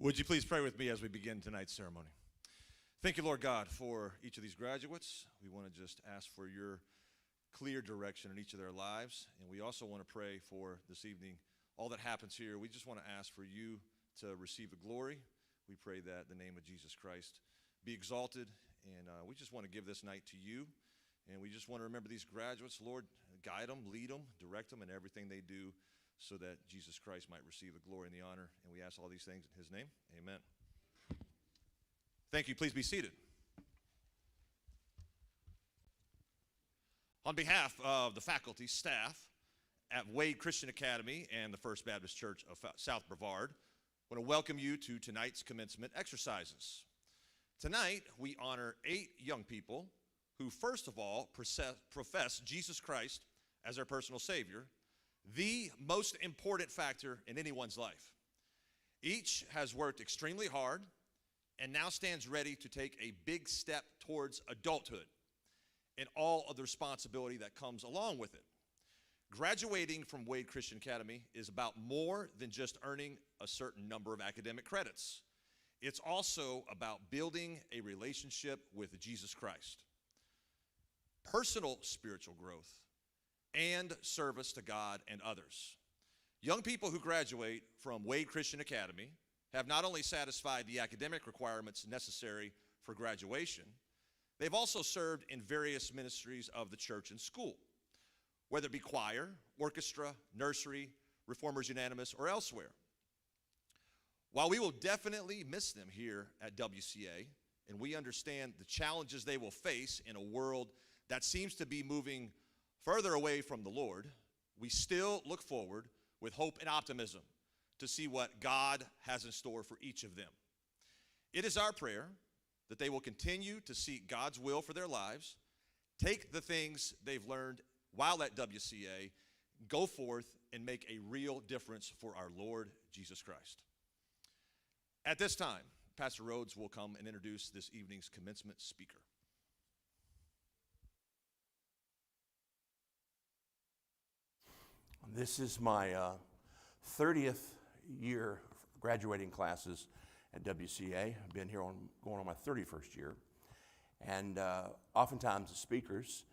Would you please pray with me as we begin tonight's ceremony? Thank you, Lord God, for each of these graduates. We want to just ask for your clear direction in each of their lives. And we also want to pray for this evening, all that happens here. We just want to ask for you to receive the glory. We pray that the name of Jesus Christ be exalted. And we just want to give this night to you. And we just want to remember these graduates. Lord, guide them, lead them, direct them in everything they do, so that Jesus Christ might receive the glory and the honor. And we ask all these things in his name. Amen. Thank you. Please be seated. On behalf of the faculty, staff at Wade Christian Academy and the First Baptist Church of South Brevard, I want to welcome you to tonight's commencement exercises. Tonight, we honor 8 young people who, first of all, profess Jesus Christ as their personal Savior, the most important factor in anyone's life. Each has worked extremely hard and now stands ready to take a big step towards adulthood and all of the responsibility that comes along with it. Graduating from Wade Christian Academy is about more than just earning a certain number of academic credits. It's also about building a relationship with Jesus Christ, personal spiritual growth, and service to God and others. Young people who graduate from Wade Christian Academy have not only satisfied the academic requirements necessary for graduation, they've also served in various ministries of the church and school, whether it be choir, orchestra, nursery, Reformers Unanimous, or elsewhere. While we will definitely miss them here at WCA, and we understand the challenges they will face in a world that seems to be moving further away from the Lord, we still look forward with hope and optimism to see what God has in store for each of them. It is our prayer that they will continue to seek God's will for their lives, take the things they've learned while at WCA, go forth and make a real difference for our Lord Jesus Christ. At this time, Pastor Rhodes will come and introduce this evening's commencement speaker. This is my 30th year graduating classes at WCA. I've been here going on my 31st year. And oftentimes the speakers,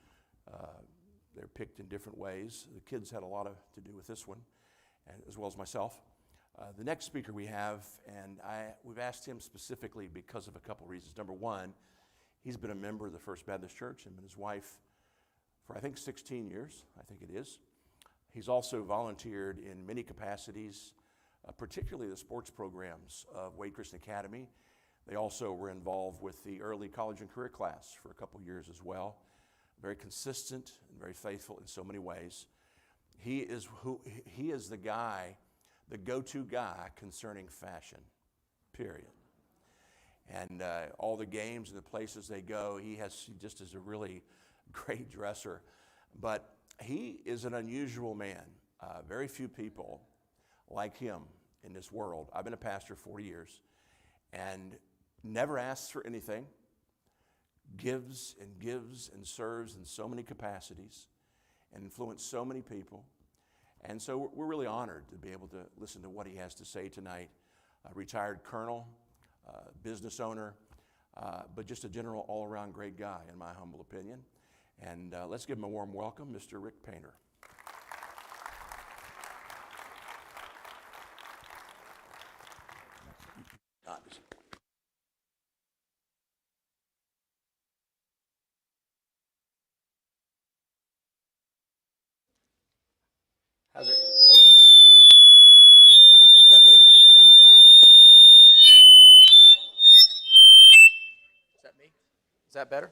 they're picked in different ways. The kids had a lot to do with this one, as well as myself. The next speaker we have, and we've asked him specifically because of a couple reasons. Number one, he's been a member of the First Baptist Church and his wife for, I think, 16 years, I think it is. He's also volunteered in many capacities, particularly the sports programs of Wade Christian Academy. They also were involved with the early college and career class for a couple years as well. Very consistent and very faithful in so many ways. He is the guy, the go-to guy concerning fashion, period. And all the games and the places they go, he just is a really great dresser. But he is an unusual man. Very few people like him in this world. I've been a pastor 40 years and never asks for anything, gives and serves in so many capacities and influenced so many people. And so we're really honored to be able to listen to what he has to say tonight. A retired colonel, business owner, but just a general all-around great guy, in my humble opinion. And let's give him a warm welcome, Mr. Rick Painter. How's it? Oh. Is that me? Is that me? Is that better?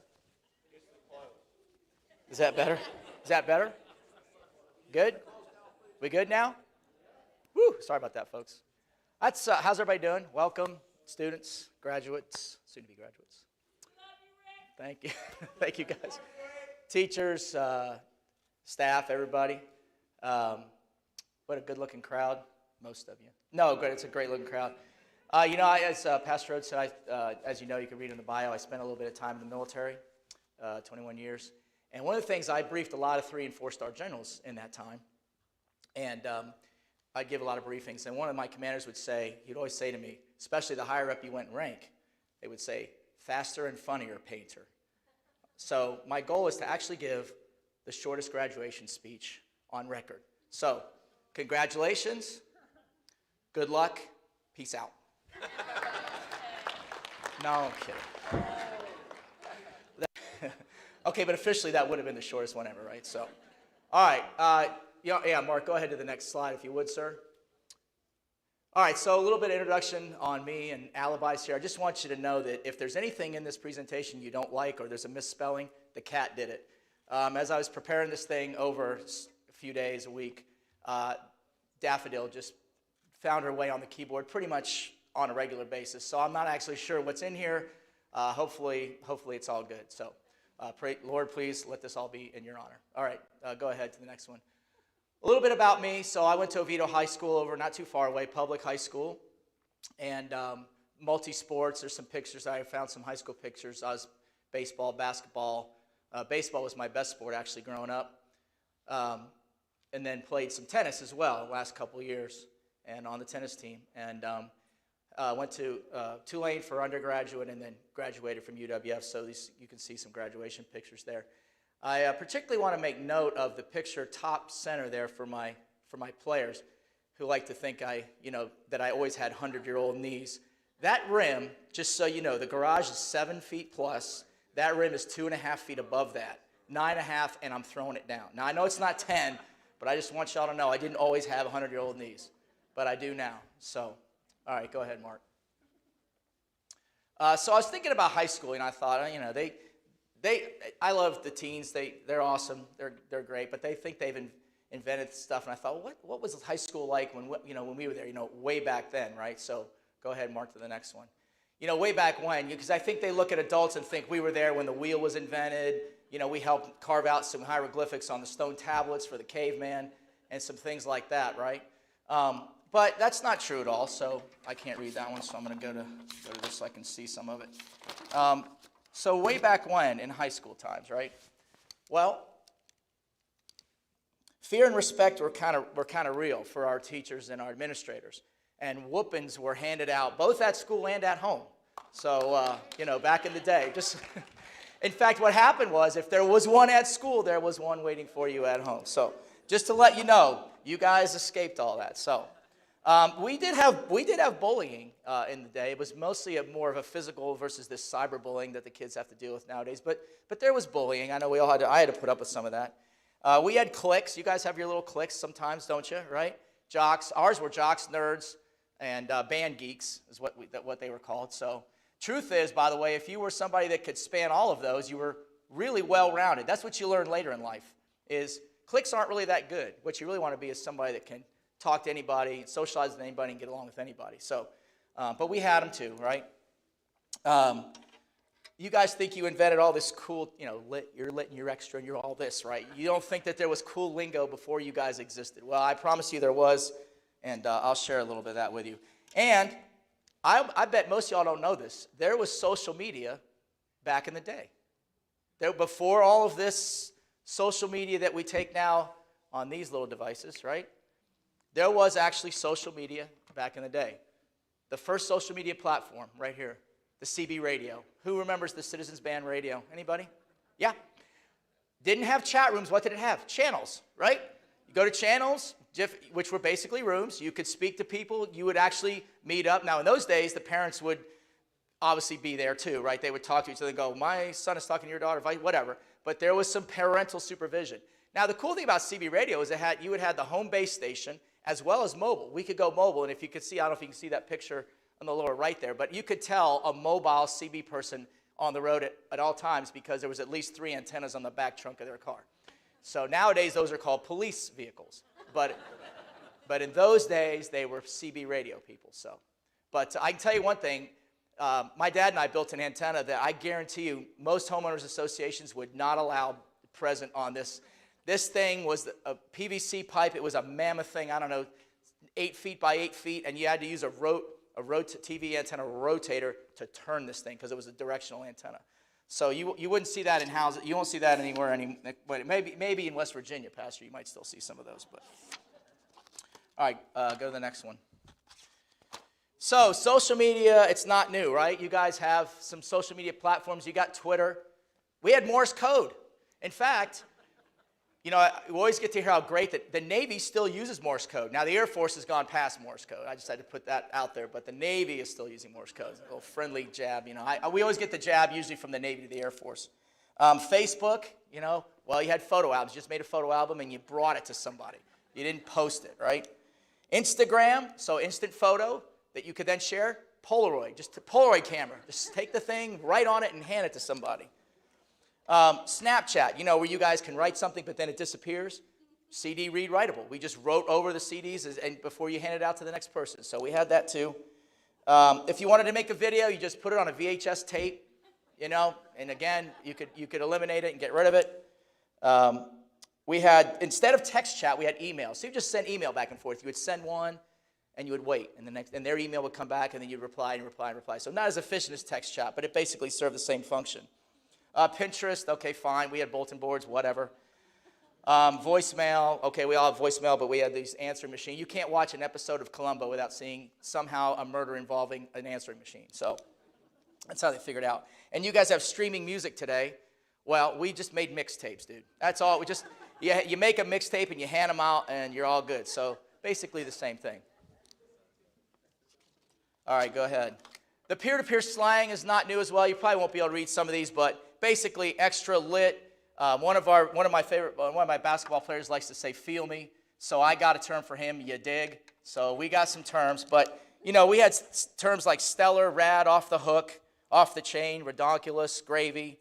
Is that better? Is that better? Good? We good now? Woo! Sorry about that, folks. That's how's everybody doing? Welcome, students, graduates, soon-to-be graduates. Thank you. Thank you, guys. Teachers, staff, everybody. What a good-looking crowd, most of you. No, but it's a great-looking crowd. As Pastor Rhodes said, as you know, you can read in the bio, I spent a little bit of time in the military, 21 years. And one of the things, I briefed a lot of 3- and 4-star generals in that time. And I'd give a lot of briefings. And one of my commanders would say, he'd always say to me, especially the higher up you went in rank, they would say, faster and funnier painter. So my goal is to actually give the shortest graduation speech on record. So, congratulations, good luck, peace out. No, I'm kidding. Okay, but officially that would have been the shortest one ever, right? So, all right. Yeah, Mark, go ahead to the next slide if you would, sir. All right, so a little bit of introduction on me and alibis here. I just want you to know that if there's anything in this presentation you don't like or there's a misspelling, the cat did it. As I was preparing this thing over a few days, a week, Daffodil just found her way on the keyboard pretty much on a regular basis. So I'm not actually sure what's in here. Hopefully it's all good. So pray, Lord, please let this all be in your honor. All right, go ahead to the next one. A little bit about me. So I went to Oviedo High School over not too far away, public high school, and multi-sports. There's some pictures. I found some high school pictures. I was baseball, basketball. Baseball was my best sport actually growing up, and then played some tennis as well the last couple of years and on the tennis team. And went to Tulane for undergraduate and then graduated from UWF, so you can see some graduation pictures there. I particularly want to make note of the picture top center there for my players who like to think that I always had 100-year-old knees. That rim, just so you know, the garage is 7 feet plus. That rim is 2.5 feet above that, 9.5, and I'm throwing it down. Now, I know it's not 10, but I just want y'all to know I didn't always have 100-year-old knees, but I do now. So, all right, go ahead, Mark. So I was thinking about high school, and I thought, I love the teens. They're awesome. They're great, but they think they've invented stuff. And I thought, what was high school like when we were there? Way back then, right? So go ahead, Mark, to the next one. Way back when, because I think they look at adults and think we were there when the wheel was invented. We helped carve out some hieroglyphics on the stone tablets for the caveman and some things like that, right? But that's not true at all. So I can't read that one. So I'm going to go to this so I can see some of it. So way back when, in high school times, right? Well, fear and respect were kind of real for our teachers and our administrators, and whoopings were handed out both at school and at home. So back in the day, in fact, what happened was if there was one at school, there was one waiting for you at home. So just to let you know, you guys escaped all that. So. We did have bullying in the day. It was mostly more of a physical versus this cyberbullying that the kids have to deal with nowadays. But there was bullying. I know I had to put up with some of that. We had cliques. You guys have your little cliques sometimes, don't you? Right? Jocks. Ours were jocks, nerds, and band geeks is what they were called. So truth is, by the way, if you were somebody that could span all of those, you were really well-rounded. That's what you learn later in life. Is cliques aren't really that good. What you really want to be is somebody that can talk to anybody, socialize with anybody, and get along with anybody. So, but we had them too, right? You guys think you invented all this cool, you're lit and you're extra and you're all this, right? You don't think that there was cool lingo before you guys existed. Well, I promise you there was, and I'll share a little bit of that with you. And I bet most of y'all don't know this. There was social media back in the day. Before all of this social media that we take now on these little devices, right? There was actually social media back in the day. The first social media platform right here, the CB radio. Who remembers the Citizens Band radio? Anybody? Yeah. Didn't have chat rooms. What did it have? Channels, right? You go to channels, which were basically rooms. You could speak to people. You would actually meet up. Now, in those days, the parents would obviously be there too, right? They would talk to each other and go, my son is talking to your daughter, whatever. But there was some parental supervision. Now, the cool thing about CB radio is you would have the home base station as well as mobile. We could go mobile, and if you could see, I don't know if you can see that picture on the lower right there, but you could tell a mobile CB person on the road at all times because there was at least 3 antennas on the back trunk of their car. So nowadays, those are called police vehicles. But in those days, they were CB radio people. So, but I can tell you one thing. My dad and I built an antenna that I guarantee you most homeowners associations would not allow present on this. This thing was a PVC pipe. It was a mammoth thing, 8 feet by 8 feet, and you had to use a TV antenna rotator to turn this thing because it was a directional antenna. So you wouldn't see that in houses. You won't see that anywhere. Maybe in West Virginia, Pastor, you might still see some of those. But all right, go to the next one. So social media, it's not new, right? You guys have some social media platforms. You got Twitter. We had Morse code. In fact, you know, we always get to hear how great that the Navy still uses Morse code. Now, the Air Force has gone past Morse code. I just had to put that out there. But the Navy is still using Morse code. It's a little friendly jab, you know. We always get the jab usually from the Navy to the Air Force. Facebook, you know, well, you had photo albums. You just made a photo album and you brought it to somebody. You didn't post it, right? Instagram, so instant photo that you could then share. Polaroid, just a Polaroid camera. Just take the thing, write on it, and hand it to somebody. Snapchat, you know, where you guys can write something, but then it disappears. CD read writable. We just wrote over the CDs and before you hand it out to the next person. So we had that too. If you wanted to make a video, you just put it on a VHS tape, you know, and again, you could eliminate it and get rid of it. We had, instead of text chat, we had email. So you just send email back and forth. You would send one, and you would wait, and their email would come back, and then you'd reply and reply and reply. So not as efficient as text chat, but it basically served the same function. Pinterest, okay, fine. We had bulletin boards, whatever. Voicemail, okay, we all have voicemail, but we had these answering machines. You can't watch an episode of Columbo without seeing somehow a murder involving an answering machine. So that's how they figured it out. And you guys have streaming music today. Well, we just made mixtapes, dude. That's all. We just you make a mixtape and you hand them out, and you're all good. So basically the same thing. All right, go ahead. The peer-to-peer slang is not new as well. You probably won't be able to read some of these, but basically extra lit. One of my basketball players likes to say "feel me," so I got a term for him. You dig? So we got some terms, but you know we had terms like stellar, rad, off the hook, off the chain, redonkulous, gravy.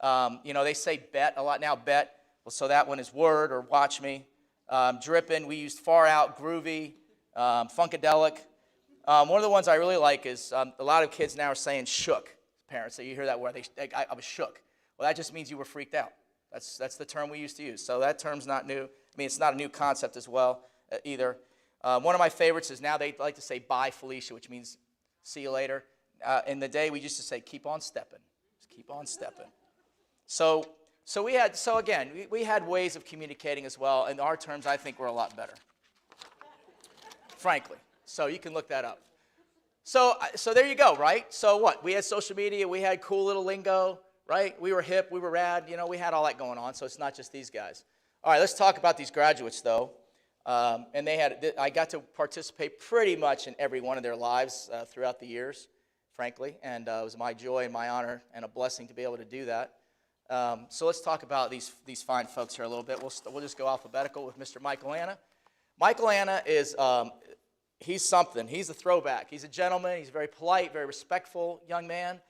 You know they say bet a lot now. Bet. Well, so that one is word or watch me. Drippin'. We used far out, groovy, funkadelic. One of the ones I really like is a lot of kids now are saying shook. Parents, so you hear that word, I was shook. Well, that just means you were freaked out. That's the term we used to use. So that term's not new. I mean, it's not a new concept as well either. One of my favorites is now they like to say bye, Felicia, which means see you later. In the day, we used to say keep on stepping. Just keep on stepping. So we had ways of communicating as well, and our terms, I think, were a lot better, frankly. So you can look that up. So there you go, right? So what? We had social media. We had cool little lingo, right? We were hip. We were rad. You know, we had all that going on. So it's not just these guys. All right, let's talk about these graduates, though. And I got to participate pretty much in every one of their lives throughout the years, frankly. And it was my joy and my honor and a blessing to be able to do that. So let's talk about these fine folks here a little bit. We'll just go alphabetical with Mr. Michael Anna. Michael Anna is... he's something. He's a throwback. He's a gentleman. He's a very polite, very respectful young man.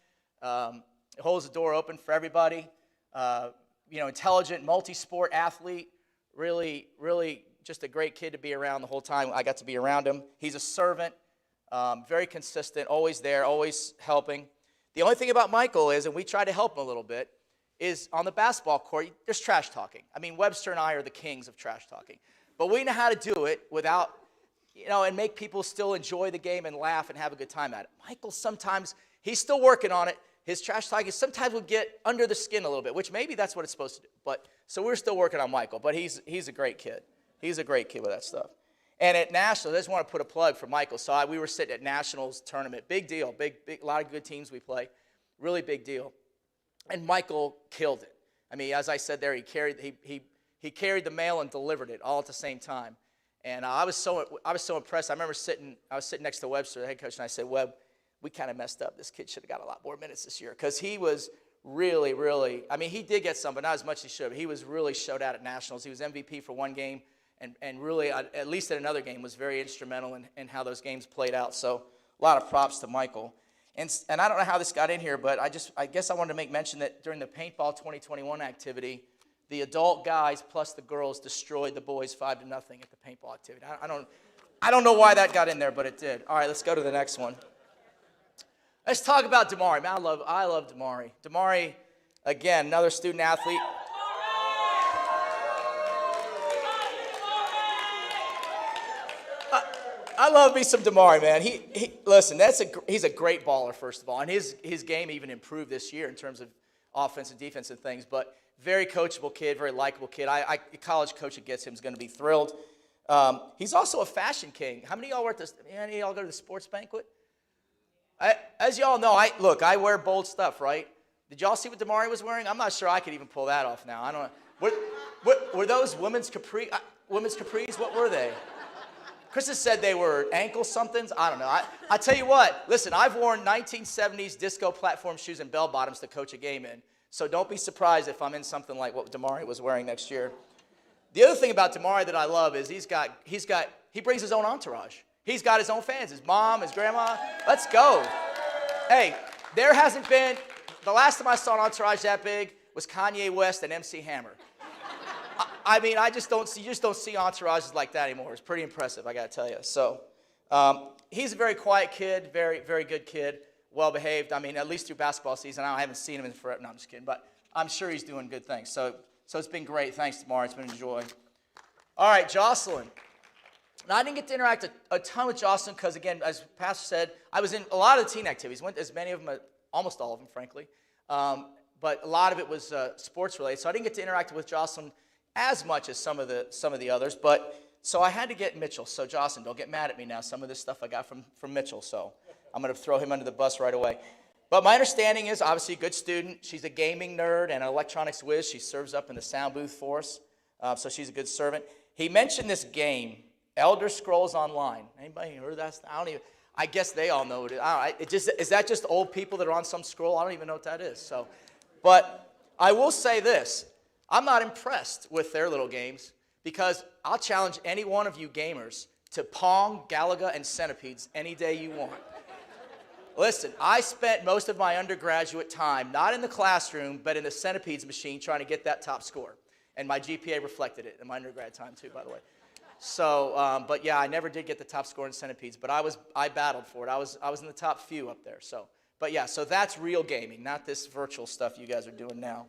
He holds the door open for everybody. You know, intelligent, multi-sport athlete. Really, really just a great kid to be around the whole time. I got to be around him. He's a servant, very consistent, always there, always helping. The only thing about Michael is, and we try to help him a little bit, is on the basketball court, there's trash talking. I mean, Webster and I are the kings of trash talking. But we know how to do it without... you know, and make people still enjoy the game and laugh and have a good time at it. Michael sometimes, he's still working on it. His trash talking sometimes will get under the skin a little bit, which maybe that's what it's supposed to do. But so we're still working on Michael, but he's a great kid. He's a great kid with that stuff. And at Nationals, I just want to put a plug for Michael. So we were sitting at Nationals tournament, big deal, big, a lot of good teams we play, really big deal. And Michael killed it. I mean, as I said there, he carried the mail and delivered it all at the same time. And I was so impressed. I remember I was sitting next to Webster, the head coach, and I said, Webb, we kind of messed up. This kid should have got a lot more minutes this year. Because he was really, really, I mean, he did get some, but not as much as he should have. He was really showed out at Nationals. He was MVP for one game, and really, at least at another game, was very instrumental in how those games played out. So a lot of props to Michael. And I don't know how this got in here, but I guess I wanted to make mention that during the Paintball 2021 activity, the adult guys plus the girls destroyed the boys 5-0 at the paintball activity. I don't know why that got in there, but it did. All right, let's go to the next one. Let's talk about Damari. Man, I love Damari. Damari, again, another student athlete. I love me some Damari, man. Listen, he's a great baller, first of all, and his game even improved this year in terms of offense and defense and things, but very coachable kid, very likable kid. A college coach that gets him is going to be thrilled. He's also a fashion king. How many of y'all were at this? Any of y'all go to the sports banquet? As y'all know, I wear bold stuff, right? Did y'all see what Damari was wearing? I'm not sure I could even pull that off now. I don't know. Were those women's capris? What were they? Krista said they were ankle somethings. I don't know. I tell you what, listen, I've worn 1970s disco platform shoes and bell bottoms to coach a game in. So don't be surprised if I'm in something like what Damari was wearing next year. The other thing about Damari that I love is he brings his own entourage. He's got his own fans, his mom, his grandma. Let's go. Hey, there hasn't been, the last time I saw an entourage that big was Kanye West and MC Hammer. I mean, you just don't see entourages like that anymore. It's pretty impressive, I got to tell you. So he's a very quiet kid, very, very good kid, well-behaved. I mean, at least through basketball season. I haven't seen him in forever. No, I'm just kidding. But I'm sure he's doing good things. So it's been great. Thanks, Tamara. It's been a joy. All right, Jocelyn. Now, I didn't get to interact a ton with Jocelyn because, again, as Pastor said, I was in a lot of the teen activities. Went as many of them, almost all of them, frankly. But a lot of it was sports-related. So I didn't get to interact with Jocelyn as much as some of the others, but so I had to get Mitchell. So Jocelyn, don't get mad at me now. Some of this stuff I got from Mitchell, so I'm going to throw him under the bus right away. But my understanding is, obviously, a good student. She's a gaming nerd and an electronics whiz. She serves up in the sound booth for us, so she's a good servant. He mentioned this game, Elder Scrolls Online. Anybody heard that? I guess they all know it. Is that just old people that are on some scroll? I don't even know what that is. So, but I will say this. I'm not impressed with their little games because I'll challenge any one of you gamers to Pong, Galaga, and Centipedes any day you want. Listen, I spent most of my undergraduate time not in the classroom but in the Centipedes machine trying to get that top score. And my GPA reflected it in my undergrad time too, by the way. So, but yeah, I never did get the top score in Centipedes, but I battled for it. I was in the top few up there. So, but yeah, so that's real gaming, not this virtual stuff you guys are doing now.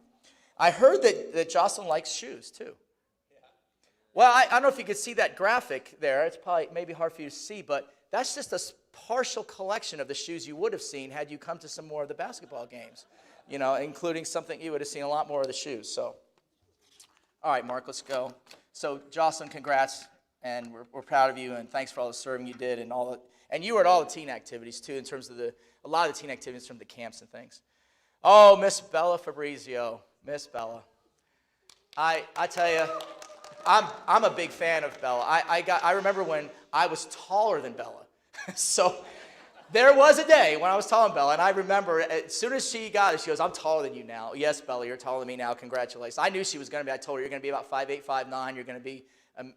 I heard that Jocelyn likes shoes, too. Yeah. Well, I don't know if you could see that graphic there. It's probably maybe hard for you to see, but that's just a partial collection of the shoes you would have seen had you come to some more of the basketball games, you know, including something you would have seen a lot more of the shoes. So, all right, Mark, let's go. So, Jocelyn, congrats, and we're proud of you, and thanks for all the serving you did and you were at all the teen activities, too, in terms of a lot of the teen activities from the camps and things. Oh, Miss Bella Fabrizio. Miss Bella, I tell you, I'm a big fan of Bella. I remember when I was taller than Bella, so there was a day when I was taller than Bella, and I remember as soon as she got it, she goes, "I'm taller than you now." Yes, Bella, you're taller than me now. Congratulations. I knew she was going to be. I told her you're going to be about 5'8", 5'9". You're going to be,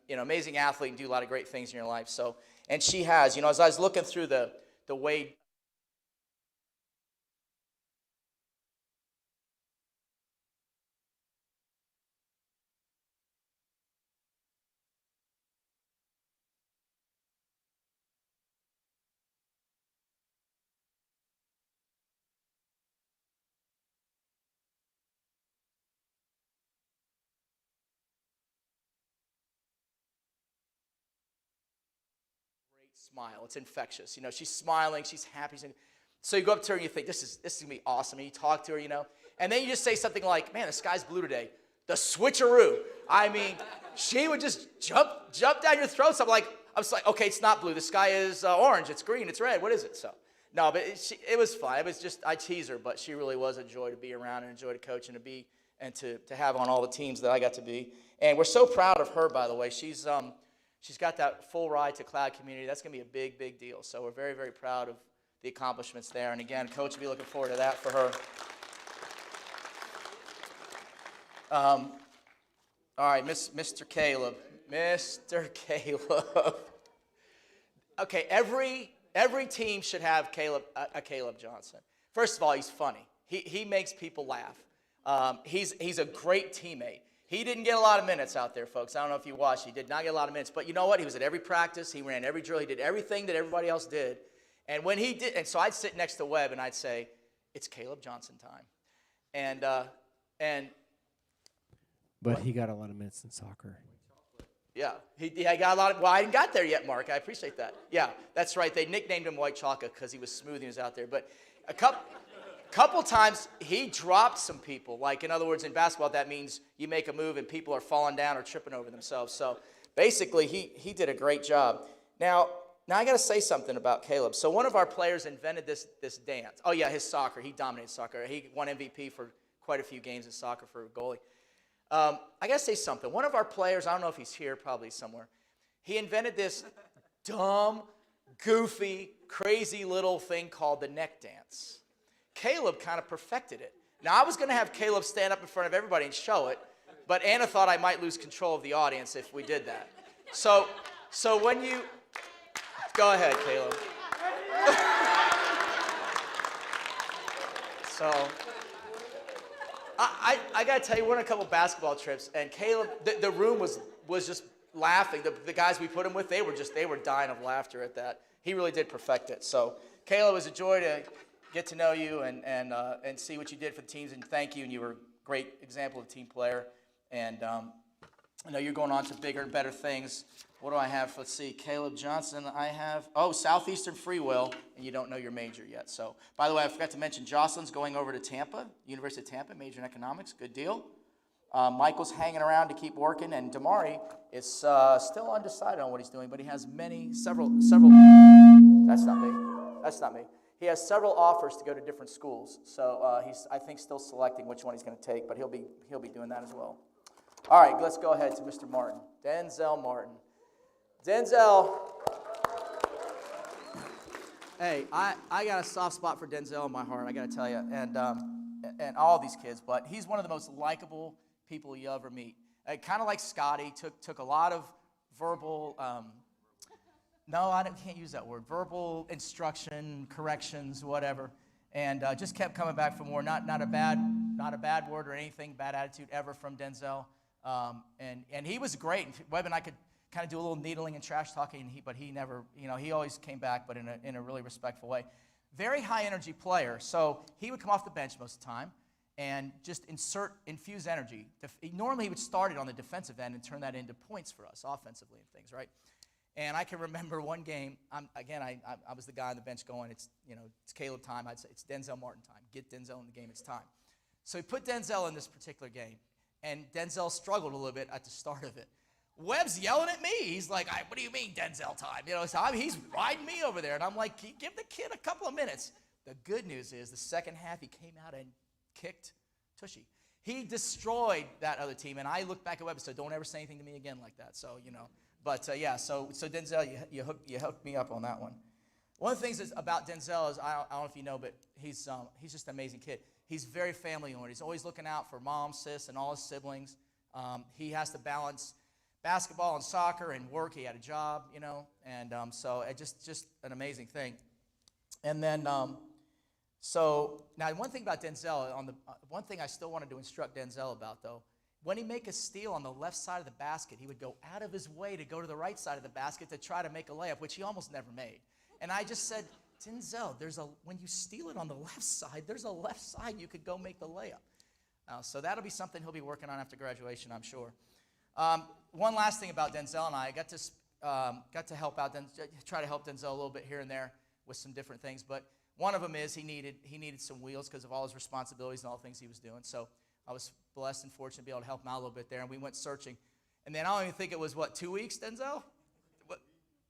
amazing athlete and do a lot of great things in your life. So, and she has. As I was looking through the Wade. Smile. It's infectious. She's smiling. She's happy. So you go up to her and you think, this is going to be awesome. And you talk to her, And then you just say something like, man, the sky's blue today. The switcheroo. I mean, she would just jump down your throat. So I was like, okay, it's not blue. The sky is orange. It's green. It's red. What is it? So, no, but it was fun. It was just, I tease her, but she really was a joy to be around and a joy to coach and to have on all the teams that I got to be. And we're so proud of her, by the way. She's got that full ride to Cloud Community. That's going to be a big, big deal. So we're very, very proud of the accomplishments there. And again, Coach will be looking forward to that for her. All right, Mr. Caleb. Mr. Caleb. Okay, every team should have a Caleb Johnson. First of all, he's funny. He makes people laugh. He's a great teammate. He didn't get a lot of minutes out there, folks. I don't know if you watched. He did not get a lot of minutes. But you know what? He was at every practice. He ran every drill. He did everything that everybody else did. And when he did, and so I'd sit next to Webb and I'd say, it's Caleb Johnson time. But he got a lot of minutes in soccer. Yeah, he got a lot of, well, I hadn't got there yet, Mark. I appreciate that. Yeah, that's right. They nicknamed him White Chocolate because he was smooth and he was out there. But a couple times he dropped some people. Like, in other words, in basketball, that means you make a move and people are falling down or tripping over themselves. So basically, he did a great job. Now, Now I got to say something about Caleb. So one of our players invented this dance. Oh yeah, his soccer. He dominated soccer. He won MVP for quite a few games in soccer for a goalie. I got to say something. One of our players, I don't know if he's here, probably somewhere. He invented this dumb, goofy, crazy little thing called the neck dance. Caleb kind of perfected it. Now I was going to have Caleb stand up in front of everybody and show it, but Anna thought I might lose control of the audience if we did that. So when you go ahead, Caleb. So, I got to tell you, we're on a couple basketball trips, and Caleb, the room was just laughing. The guys we put him with, they were dying of laughter at that. He really did perfect it. So, Caleb, it was a joy to get to know you and see what you did for the teams, and thank you. And you were a great example of a team player. And I know you're going on to bigger and better things. What do I have? Let's see. Caleb Johnson, I have, Southeastern Free Will, and you don't know your major yet. So, by the way, I forgot to mention, Jocelyn's going over to Tampa, University of Tampa, major in economics. Good deal. Michael's hanging around to keep working, and Damari is still undecided on what he's doing, but he has several. That's not me. He has several offers to go to different schools. So he's, I think, still selecting which one he's going to take, but he'll be doing that as well. All right, let's go ahead to Mr. Martin, Denzel Martin. Denzel, hey, I got a soft spot for Denzel in my heart, I got to tell you, and all these kids, but he's one of the most likable people you ever meet. Kind of like Scotty, took a lot of verbal, can't use that word, verbal instruction, corrections, whatever, and just kept coming back for more. Not a bad word or anything, bad attitude ever from Denzel, and he was great. Webb and I could kind of do a little needling and trash talking, but he never, he always came back, but in a really respectful way. Very high energy player, so he would come off the bench most of the time and just infuse energy. Normally he would start it on the defensive end and turn that into points for us offensively and things, right? And I can remember one game, I was the guy on the bench going, it's Caleb time. I'd say it's Denzel Martin time. Get Denzel in the game, it's time. So he put Denzel in this particular game, and Denzel struggled a little bit at the start of it. Webb's yelling at me. He's like, what do you mean Denzel time? So he's riding me over there. And I'm like, give the kid a couple of minutes. The good news is the second half he came out and kicked Tushy. He destroyed that other team. And I looked back at Webb and said, don't ever say anything to me again like that. So, But, so Denzel, you hooked me up on that one. One of the things about Denzel is, I don't know if you know, but he's just an amazing kid. He's very family-oriented. He's always looking out for mom, sis, and all his siblings. He has to balance basketball and soccer and work. He had a job, and so it just an amazing thing. And then, so now one thing about Denzel, one thing I still wanted to instruct Denzel about, though, when he make a steal on the left side of the basket, he would go out of his way to go to the right side of the basket to try to make a layup, which he almost never made. And I just said, Denzel, when you steal it on the left side, there's a left side you could go make the layup. So that'll be something he'll be working on after graduation, I'm sure. One last thing about Denzel and I got to help out, try to help Denzel a little bit here and there with some different things. But one of them is he needed some wheels because of all his responsibilities and all the things he was doing. So I was blessed and fortunate to be able to help him out a little bit there. And we went searching. And then I don't even think it was, 2 weeks, Denzel?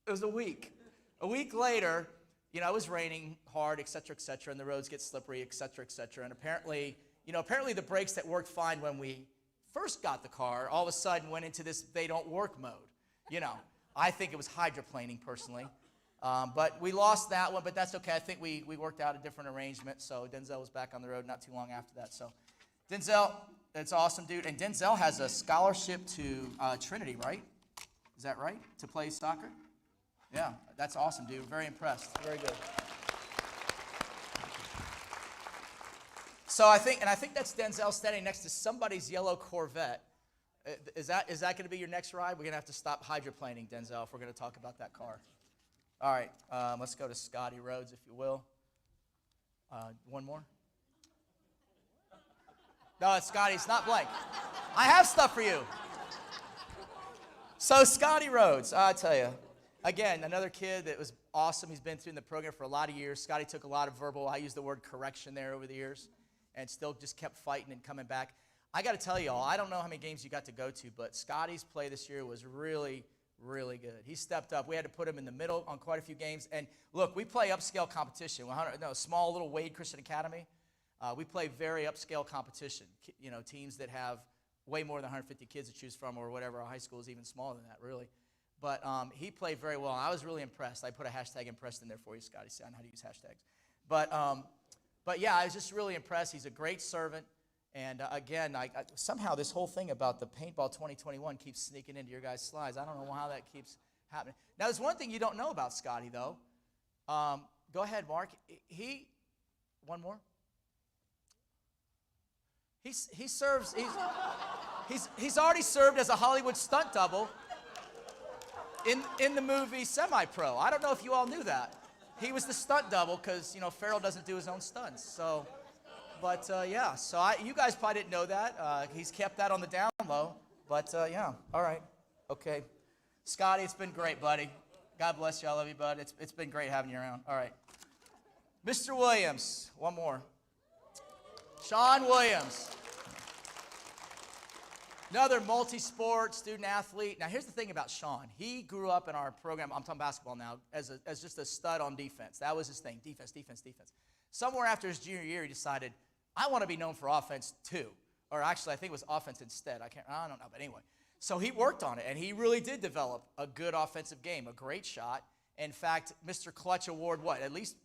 It was a week. A week later, it was raining hard, et cetera, and the roads get slippery, et cetera. And apparently the brakes that worked fine when we first got the car, all of a sudden went into this they don't work mode. I think it was hydroplaning personally. But we lost that one, but that's okay. I think we worked out a different arrangement, so Denzel was back on the road not too long after that. So Denzel, that's awesome, dude. And Denzel has a scholarship to Trinity, right? Is that right? To play soccer? Yeah, that's awesome, dude. Very impressed. Very good. So I think that's Denzel standing next to somebody's yellow Corvette. Is that going to be your next ride? We're going to have to stop hydroplaning, Denzel, if we're going to talk about that car. All right, let's go to Scotty Rhodes, if you will. One more? No, it's Scotty. It's not blank. I have stuff for you. So Scotty Rhodes, I tell you, again, another kid that was awesome. He's been through the program for a lot of years. Scotty took a lot of verbal, I use the word correction there over the years, and still just kept fighting and coming back. I got to tell you all, I don't know how many games you got to go to, but Scotty's play this year was really, Really good. He stepped up. We had to put him in the middle on quite a few games. And look, we play upscale competition. Small little Wade Christian Academy. We play very upscale competition. Teams that have way more than 150 kids to choose from, or whatever. Our high school is even smaller than that, really. But he played very well. I was really impressed. I put a hashtag impressed in there for you, Scotty. See, I know how to use hashtags. But yeah, I was just really impressed. He's a great servant. And again, somehow this whole thing about the Paintball 2021 keeps sneaking into your guys' slides. I don't know how that keeps happening. Now, there's one thing you don't know about Scotty, though. Go ahead, Mark. One more. He serves. He's already served as a Hollywood stunt double in the movie Semi-Pro. I don't know if you all knew that. He was the stunt double because Farrell doesn't do his own stunts. So. But, yeah, so you guys probably didn't know that. He's kept that on the down low. But, yeah, all right. Okay. Scotty, it's been great, buddy. God bless you. I love you, bud. It's been great having you around. All right. Mr. Williams, one more. Sean Williams. Another multi-sport student athlete. Now, here's the thing about Sean. He grew up in our program, I'm talking basketball now, as just a stud on defense. That was his thing, defense, defense, defense. Somewhere after his junior year, he decided, I want to be known for offense too. Or actually, I think it was offense instead. I don't know, but anyway. So he worked on it, and he really did develop a good offensive game, a great shot. In fact, Mr. Clutch Award, at least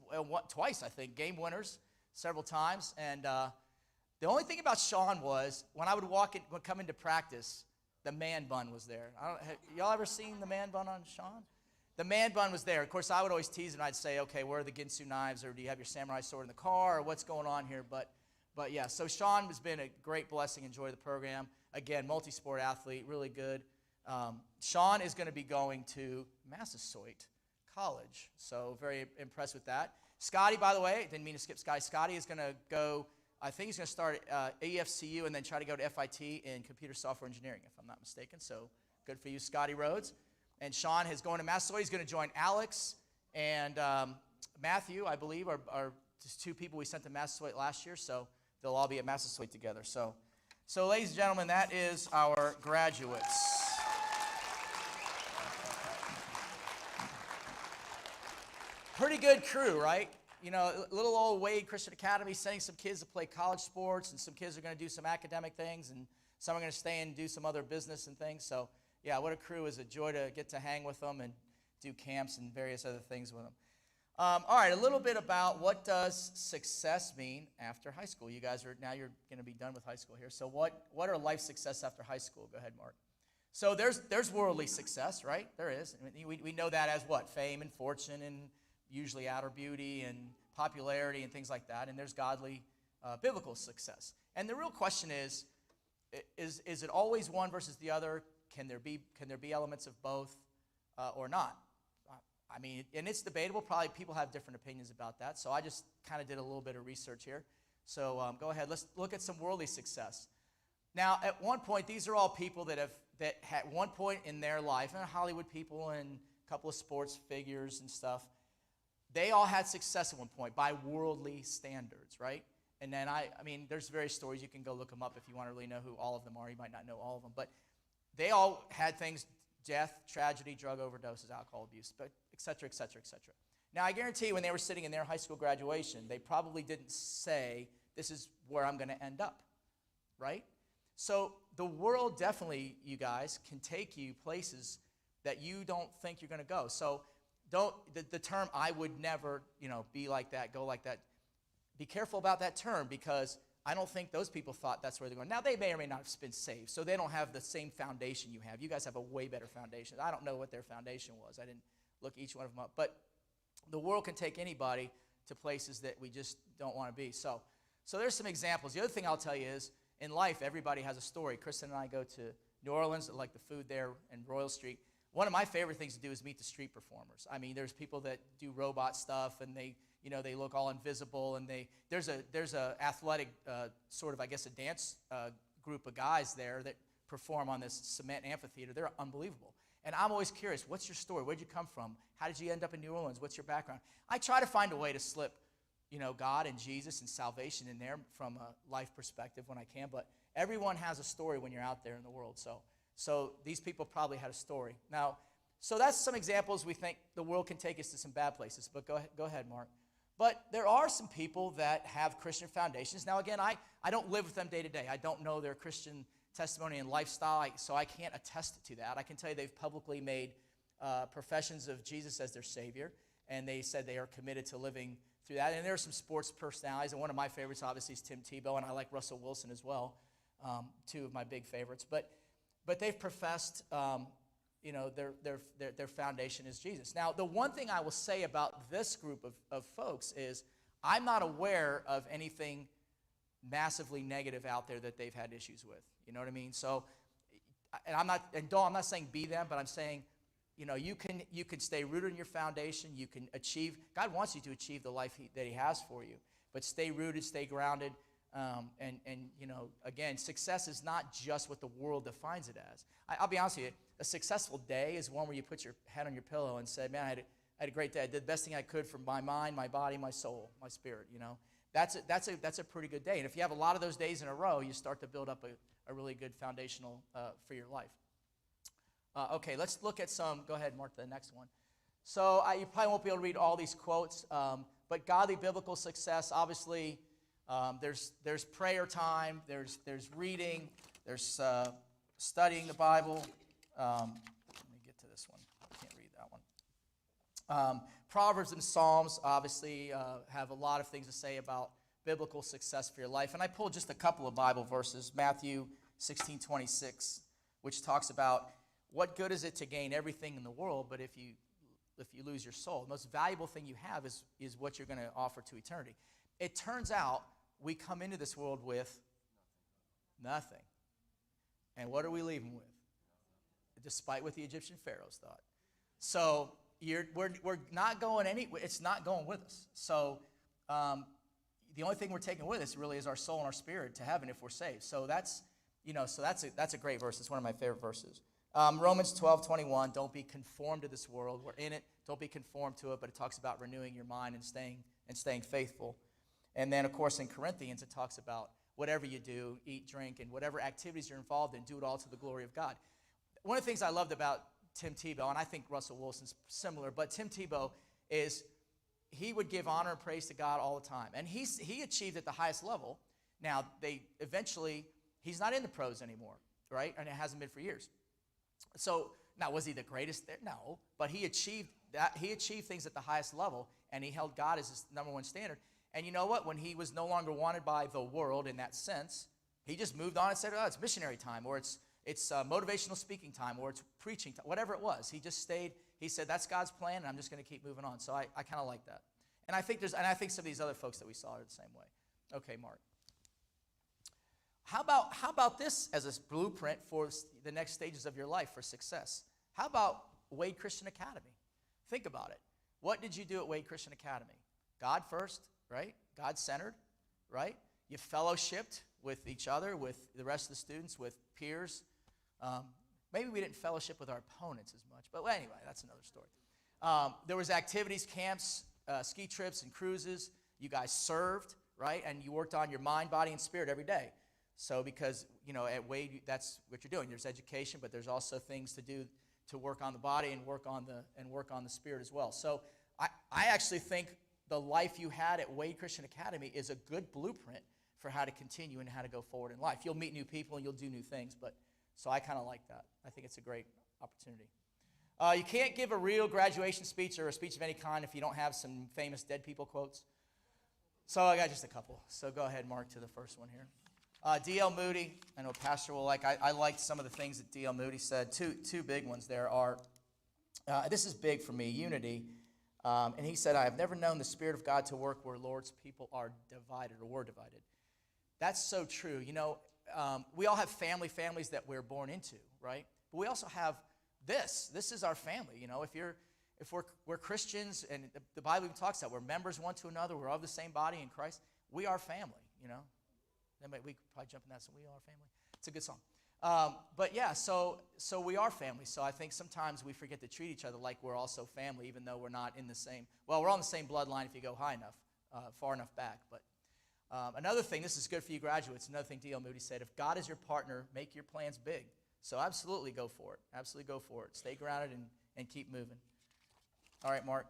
twice, I think, game winners several times. And the only thing about Sean was when I would come into practice, the man bun was there. Y'all ever seen the man bun on Sean? The man bun was there. Of course, I would always tease him. I'd say, okay, where are the Ginsu knives? Or do you have your samurai sword in the car? Or what's going on here? But yeah, so Sean has been a great blessing. Enjoy the program. Again, multi-sport athlete, really good. Sean is going to be going to Massasoit College. So very impressed with that. Scotty, by the way, didn't mean to skip Scotty. Scotty is going to go, I think he's going to start AFCU and then try to go to FIT in computer software engineering, if I'm not mistaken. So good for you, Scotty Rhodes. And Sean is going to Massasoit. He's going to join Alex and Matthew, I believe, are just two people we sent to Massasoit last year. So they'll all be at Massasoit together. So ladies and gentlemen, that is our graduates. Pretty good crew, right? Little old Wade Christian Academy sending some kids to play college sports, and some kids are going to do some academic things, and some are going to stay and do some other business and things. So yeah, what a crew. Is a joy to get to hang with them and do camps and various other things with them. All right, a little bit about what does success mean after high school. You guys you're going to be done with high school here. So what are life success after high school? Go ahead, Mark. So there's worldly success, right? There is. We know that as what? Fame and fortune and usually outer beauty and popularity and things like that. And there's godly, biblical success. And the real question is it always one versus the other? Can there be elements of both or not? And it's debatable. Probably people have different opinions about that. So I just kind of did a little bit of research here. So go ahead. Let's look at some worldly success. Now, at one point, these are all people that at one point in their life, and Hollywood people and a couple of sports figures and stuff, they all had success at one point by worldly standards, right? And then there's various stories. You can go look them up if you want to really know who all of them are. You might not know all of them, but they all had things: death, tragedy, drug overdoses, alcohol abuse, but et cetera, et cetera, et cetera. Now, I guarantee you when they were sitting in their high school graduation, they probably didn't say, this is where I'm going to end up, right? So the world definitely, you guys, can take you places that you don't think you're going to go. So the term, I would never, be like that, go like that. Be careful about that term, because I don't think those people thought that's where they're going. Now, they may or may not have been saved, so they don't have the same foundation you have. You guys have a way better foundation. I don't know what their foundation was. I didn't look each one of them up. But the world can take anybody to places that we just don't want to be. So there's some examples. The other thing I'll tell you is, in life, everybody has a story. Kristen and I go to New Orleans, like the food there in Royal Street. One of my favorite things to do is meet the street performers. There's people that do robot stuff, and they look all invisible, and there's a athletic sort of, I guess, a dance group of guys there that perform on this cement amphitheater. They're unbelievable. And I'm always curious, what's your story? Where'd you come from? How did you end up in New Orleans? What's your background? I try to find a way to slip, God and Jesus and salvation in there from a life perspective when I can, but everyone has a story when you're out there in the world. So these people probably had a story. Now, So that's some examples we think the world can take us to some bad places. But go ahead, Mark. But there are some people that have Christian foundations. Now, again, I don't live with them day to day. I don't know their Christian testimony and lifestyle, so I can't attest to that. I can tell you they've publicly made professions of Jesus as their Savior, and they said they are committed to living through that. And there are some sports personalities, and one of my favorites, obviously, is Tim Tebow, and I like Russell Wilson as well, two of my big favorites. But they've professed, their foundation is Jesus. Now, the one thing I will say about this group of folks is I'm not aware of anything massively negative out there that they've had issues with. You know what I mean? So, I'm not saying be them, but I'm saying, you can stay rooted in your foundation. You can achieve. God wants you to achieve the life that He has for you, but stay rooted, stay grounded, again, success is not just what the world defines it as. I'll be honest with you. A successful day is one where you put your head on your pillow and say, "Man, I had a great day. I did the best thing I could for my mind, my body, my soul, my spirit." That's a pretty good day. And if you have a lot of those days in a row, you start to build up a really good foundational for your life. Okay, let's look at some. Go ahead, Mark, the next one. So you probably won't be able to read all these quotes, but godly biblical success, obviously, there's prayer time, there's reading, there's studying the Bible. Let me get to this one. I can't read that one. Proverbs and Psalms, obviously, have a lot of things to say about biblical success for your life. And I pulled just a couple of Bible verses. Matthew 16:26, which talks about what good is it to gain everything in the world, but if you lose your soul? The most valuable thing you have is what you're going to offer to eternity. It turns out we come into this world with nothing. And what are we leaving with? Despite what the Egyptian pharaohs thought. So we're not going anywhere. It's not going with us. So the only thing we're taking with us really is our soul and our spirit to heaven if we're saved. So that's a great verse. It's one of my favorite verses. Romans 12:21. Don't be conformed to this world. We're in it. Don't be conformed to it. But it talks about renewing your mind and staying faithful. And then, of course, in Corinthians, it talks about whatever you do, eat, drink, and whatever activities you're involved in, do it all to the glory of God. One of the things I loved about Tim Tebow, and I think Russell Wilson's similar, but Tim Tebow is he would give honor and praise to God all the time. And he achieved at the highest level. Now, he's not in the pros anymore, right? And it hasn't been for years. So, now, was he the greatest there? No. But he achieved that. He achieved things at the highest level, and he held God as his number one standard. And you know what? When he was no longer wanted by the world in that sense, he just moved on and said, "Oh, it's missionary time," or it's motivational speaking time, or it's preaching time, whatever it was. He just stayed. He said, "That's God's plan, and I'm just going to keep moving on." So I kind of like that. And I think some of these other folks that we saw are the same way. Okay, Mark. How about this as a blueprint for the next stages of your life for success? How about Wade Christian Academy? Think about it. What did you do at Wade Christian Academy? God first, right? God-centered, right? You fellowshipped with each other, with the rest of the students, with peers. Maybe we didn't fellowship with our opponents as much, but anyway, that's another story. There was activities, camps, ski trips, and cruises. You guys served, right? And you worked on your mind, body, and spirit every day. So because, at Wade, that's what you're doing. There's education, but there's also things to do to work on the body and work on the spirit as well. So I actually think the life you had at Wade Christian Academy is a good blueprint for how to continue and how to go forward in life. You'll meet new people and you'll do new things, so I kind of like that. I think it's a great opportunity. You can't give a real graduation speech or a speech of any kind if you don't have some famous dead people quotes. So I got just a couple. So go ahead, Mark, to the first one here. D.L. Moody, I know Pastor will like. I liked some of the things that D.L. Moody said. Two big ones there are, this is big for me, unity. And he said, "I have never known the Spirit of God to work where Lord's people are divided or were divided." That's so true. We all have families that we're born into, right? But we also have this. This is our family. If we're Christians, and the Bible even talks about we're members one to another, we're of the same body in Christ. We are family. We could probably jump in that. So we are family. It's a good song. But yeah, so we are family. So I think sometimes we forget to treat each other like we're also family, even though we're not in the same. Well, we're on the same bloodline if you go far enough back. But another thing, this is good for you graduates. Another thing D.L. Moody said: if God is your partner, make your plans big. So absolutely go for it. Absolutely go for it. Stay grounded and keep moving. All right, Mark.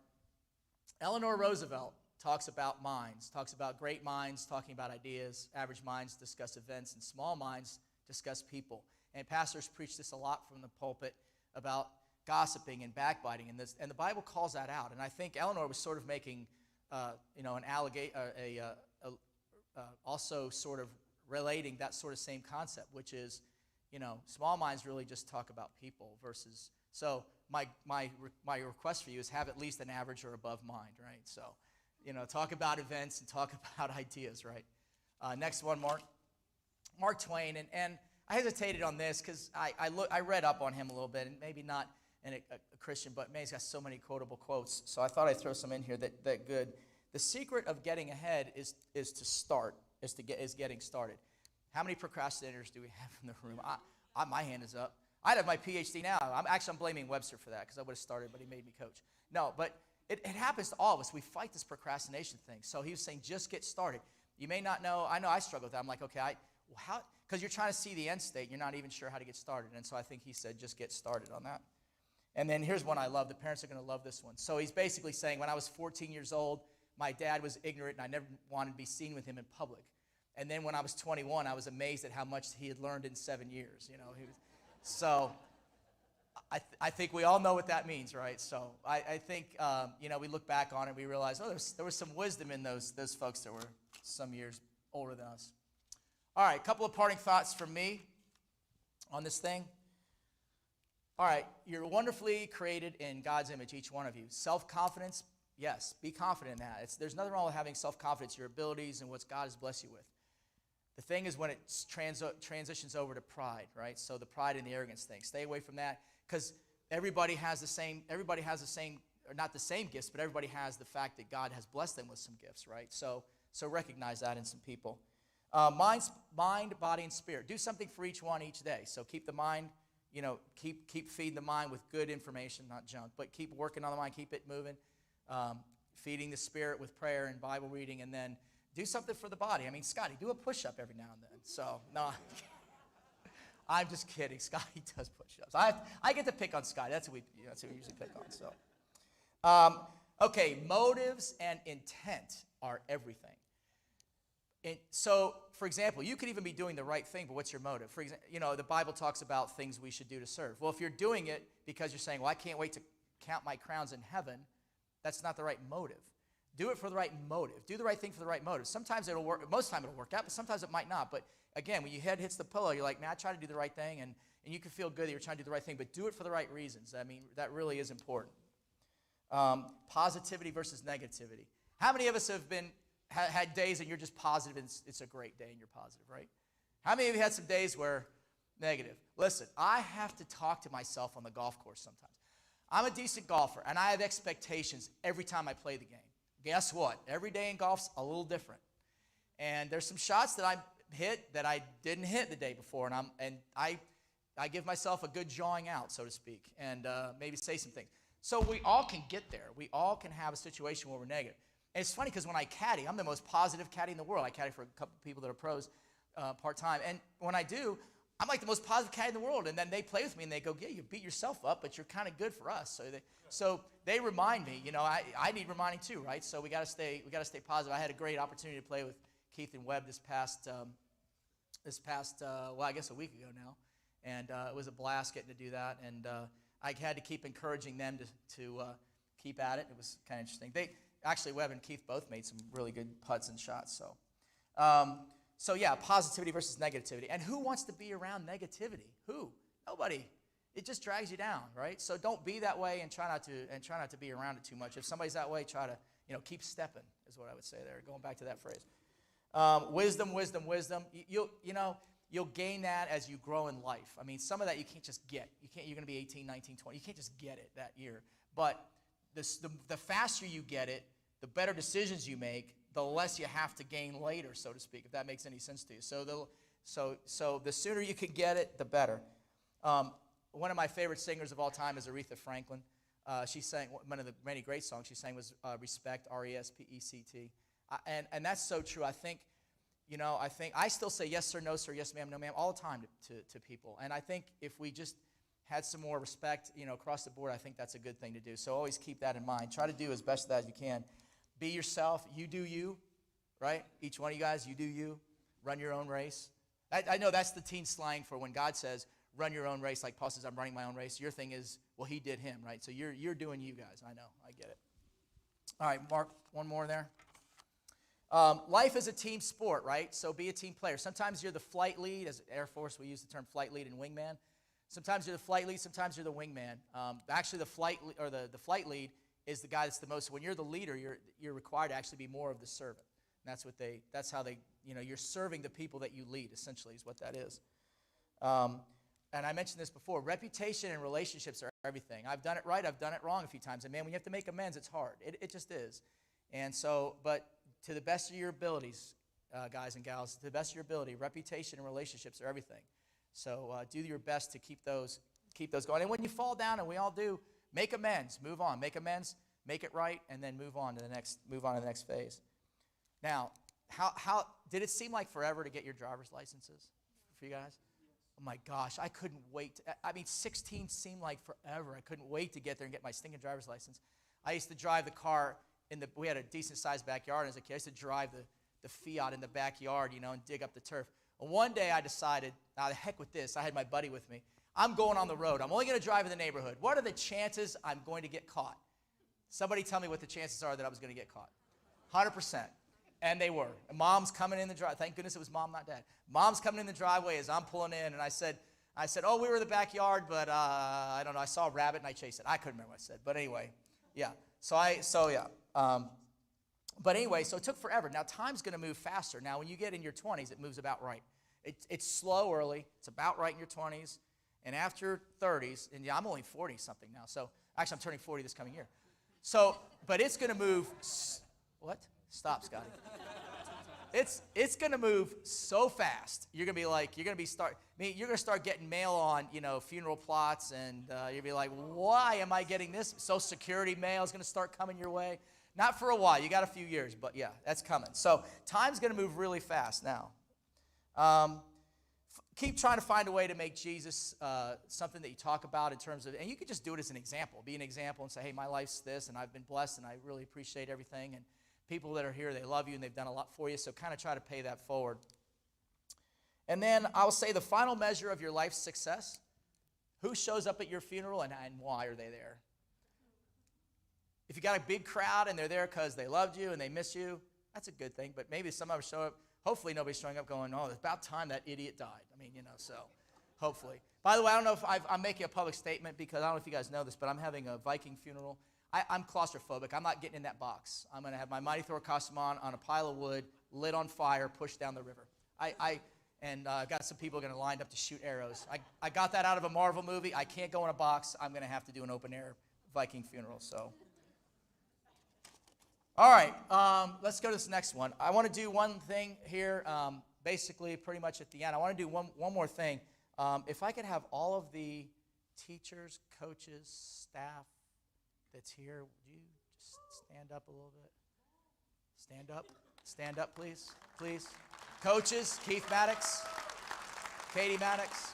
Eleanor Roosevelt talks about minds, talks about great minds talking about ideas, average minds discuss events, and small minds discuss people. And pastors preach this a lot from the pulpit about gossiping and backbiting, and the Bible calls that out. And I think Eleanor was sort of making, an also sort of relating that sort of same concept, which is, small minds really just talk about people versus. So my request for you is have at least an average or above mind, right? So, talk about events and talk about ideas, right? Next one, Mark Twain, and I hesitated on this because I read up on him a little bit, and maybe not a Christian, but man, he's got so many quotable quotes. So I thought I'd throw some in here that good. The secret of getting ahead is getting started. How many procrastinators do we have in the room? My hand is up. I'd have my PhD now. I'm blaming Webster for that because I would have started, but he made me coach. No, but it happens to all of us. We fight this procrastination thing. So he was saying, just get started. You may not know. I know I struggle with that. I'm like, okay, how? Because you're trying to see the end state. You're not even sure how to get started. And so I think he said, just get started on that. And then here's one I love. The parents are going to love this one. So he's basically saying, when I was 14 years old, my dad was ignorant, and I never wanted to be seen with him in public. And then when I was 21, I was amazed at how much he had learned in 7 years. So I think we all know what that means, right? So I think, we look back on it, we realize, there was some wisdom in those folks that were some years older than us. All right, a couple of parting thoughts from me on this thing. All right, you're wonderfully created in God's image, each one of you. Self-confidence, yes, be confident in that. There's nothing wrong with having self-confidence, your abilities, and what God has blessed you with. The thing is when it transitions over to pride, right? So the pride and the arrogance thing. Stay away from that because everybody has the same, or not the same gifts, but everybody has the fact that God has blessed them with some gifts, right? So recognize that in some people. Mind, body, and spirit. Do something for each one each day. So keep the mind, keep feeding the mind with good information, not junk, but keep working on the mind, keep it moving. Feeding the spirit with prayer and Bible reading, and then do something for the body. I mean, Scotty, do a push-up every now and then. So, no, I'm just kidding. Scotty does push-ups. I get to pick on Scotty. That's what we usually pick on. So, okay, motives and intent are everything. So, for example, you could even be doing the right thing, but what's your motive? For example, the Bible talks about things we should do to serve. Well, if you're doing it because you're saying, well, I can't wait to count my crowns in heaven, that's not the right motive. Do it for the right motive. Do the right thing for the right motive. Sometimes it'll work. Most of the time it'll work out, but sometimes it might not. But again, when your head hits the pillow, you're like, man, I try to do the right thing, and you can feel good that you're trying to do the right thing, but do it for the right reasons. I mean, that really is important. Positivity versus negativity. How many of us have had days and you're just positive and it's a great day and you're positive, right? How many of you had some days where negative? Listen, I have to talk to myself on the golf course sometimes. I'm a decent golfer, and I have expectations every time I play the game. Guess what? Every day in golf's a little different. And there's some shots that I hit that I didn't hit the day before, and I give myself a good jawing out, so to speak, and maybe say some things. So we all can get there. We all can have a situation where we're negative. And it's funny because when I caddy, I'm the most positive caddy in the world. I caddy for a couple people that are pros part-time. And when I do, I'm like the most positive caddy in the world. And then they play with me and they go, yeah, you beat yourself up, but you're kind of good for us. So they remind me, I need reminding too, right? So we got to stay positive. I had a great opportunity to play with Keith and Webb this past I guess a week ago now. And it was a blast getting to do that. And I had to keep encouraging them to keep at it. It was kind of interesting. Actually, Webb and Keith both made some really good putts and shots. So yeah, positivity versus negativity. And who wants to be around negativity? Who? Nobody. It just drags you down, right? So don't be that way and try not to be around it too much. If somebody's that way, try to keep stepping is what I would say there. Going back to that phrase. Wisdom. You'll gain that as you grow in life. I mean, some of that you can't just get. You're going to be 18, 19, 20. You can't just get it that year. But the faster you get it, the better decisions you make, the less you have to gain later, so to speak, if that makes any sense to you. So the sooner you can get it, the better. One of my favorite singers of all time is Aretha Franklin. She sang one of the many great songs she sang was Respect, R-E-S-P-E-C-T. And that's so true. I think I still say yes sir, no sir, yes ma'am, no ma'am, all the time to people. And I think if we just had some more respect, across the board, I think that's a good thing to do. So always keep that in mind. Try to do as best as you can. Be yourself. You do you, right? Each one of you guys, you do you. Run your own race. I know that's the teen slang for when God says, run your own race, like Paul says, I'm running my own race. Your thing is, well, he did him, right? So you're doing you guys. I know. I get it. All right, Mark, one more there. Life is a team sport, right? So be a team player. Sometimes you're the flight lead. As Air Force, we use the term flight lead and wingman. Sometimes you're the flight lead. Sometimes you're the wingman. Actually, the flight lead is the guy that's the most. When you're the leader, you're required to actually be more of the servant. And that's how they, you're serving the people that you lead, essentially, is what that is. And I mentioned this before. Reputation and relationships are everything. I've done it right. I've done it wrong a few times. And man, when you have to make amends, it's hard. It just is. And so, but to the best of your abilities, guys and gals, to the best of your ability, reputation and relationships are everything. So do your best to keep those going. And when you fall down, and we all do, make amends, move on, make amends, make it right, and then move on to the next phase. Now, how did it seem like forever to get your driver's licenses for you guys? Oh my gosh, I couldn't wait. 16 seemed like forever. I couldn't wait to get there and get my stinking driver's license. I used to drive the car we had a decent sized backyard as a kid. I used to drive the Fiat in the backyard, and dig up the turf. And one day I decided, the heck with this. I had my buddy with me. I'm going on the road. I'm only going to drive in the neighborhood. What are the chances I'm going to get caught? Somebody tell me what the chances are that I was going to get caught. 100%. And they were. And Mom's coming in the driveway. Thank goodness it was Mom, not Dad. Mom's coming in the driveway as I'm pulling in, and I said, oh, we were in the backyard, but I don't know. I saw a rabbit, and I chased it. I couldn't remember what I said. But anyway, yeah. But anyway, so it took forever. Now, time's going to move faster. Now, when you get in your 20s, it moves about right. It's slow early. It's about right in your 20s. And after 30s, and I'm only 40-something now. So, actually, I'm turning 40 this coming year. So, but it's going to move. What? Stop, Scotty. It's going to move so fast. You're going to start getting mail on, funeral plots, and you'll be like, why am I getting this? Social Security mail is going to start coming your way. Not for a while. You got a few years, but yeah, that's coming. So time's going to move really fast now. Keep trying to find a way to make Jesus something that you talk about in terms of, and you could just do it as an example. Be an example and say, hey, my life's this, and I've been blessed, and I really appreciate everything, and people that are here, they love you, and they've done a lot for you, so kind of try to pay that forward. And then I'll say the final measure of your life's success, who shows up at your funeral and why are they there? If you got a big crowd and they're there because they loved you and they miss you, that's a good thing, but maybe some of them show up. Hopefully nobody's showing up going, oh, it's about time that idiot died. So hopefully. By the way, I don't know if I'm making a public statement because I don't know if you guys know this, but I'm having a Viking funeral. I'm claustrophobic. I'm not getting in that box. I'm going to have my Mighty Thor costume on a pile of wood, lit on fire, pushed down the river. I've got some people going to line up to shoot arrows. I got that out of a Marvel movie. I can't go in a box. I'm going to have to do an open-air Viking funeral. So, all right, let's go to this next one. I want to do one thing here, basically pretty much at the end. I want to do one more thing. If I could have all of the teachers, coaches, staff, that's here, would you just stand up a little bit? Stand up, please, please. Coaches, Keith Maddox, Katie Maddox.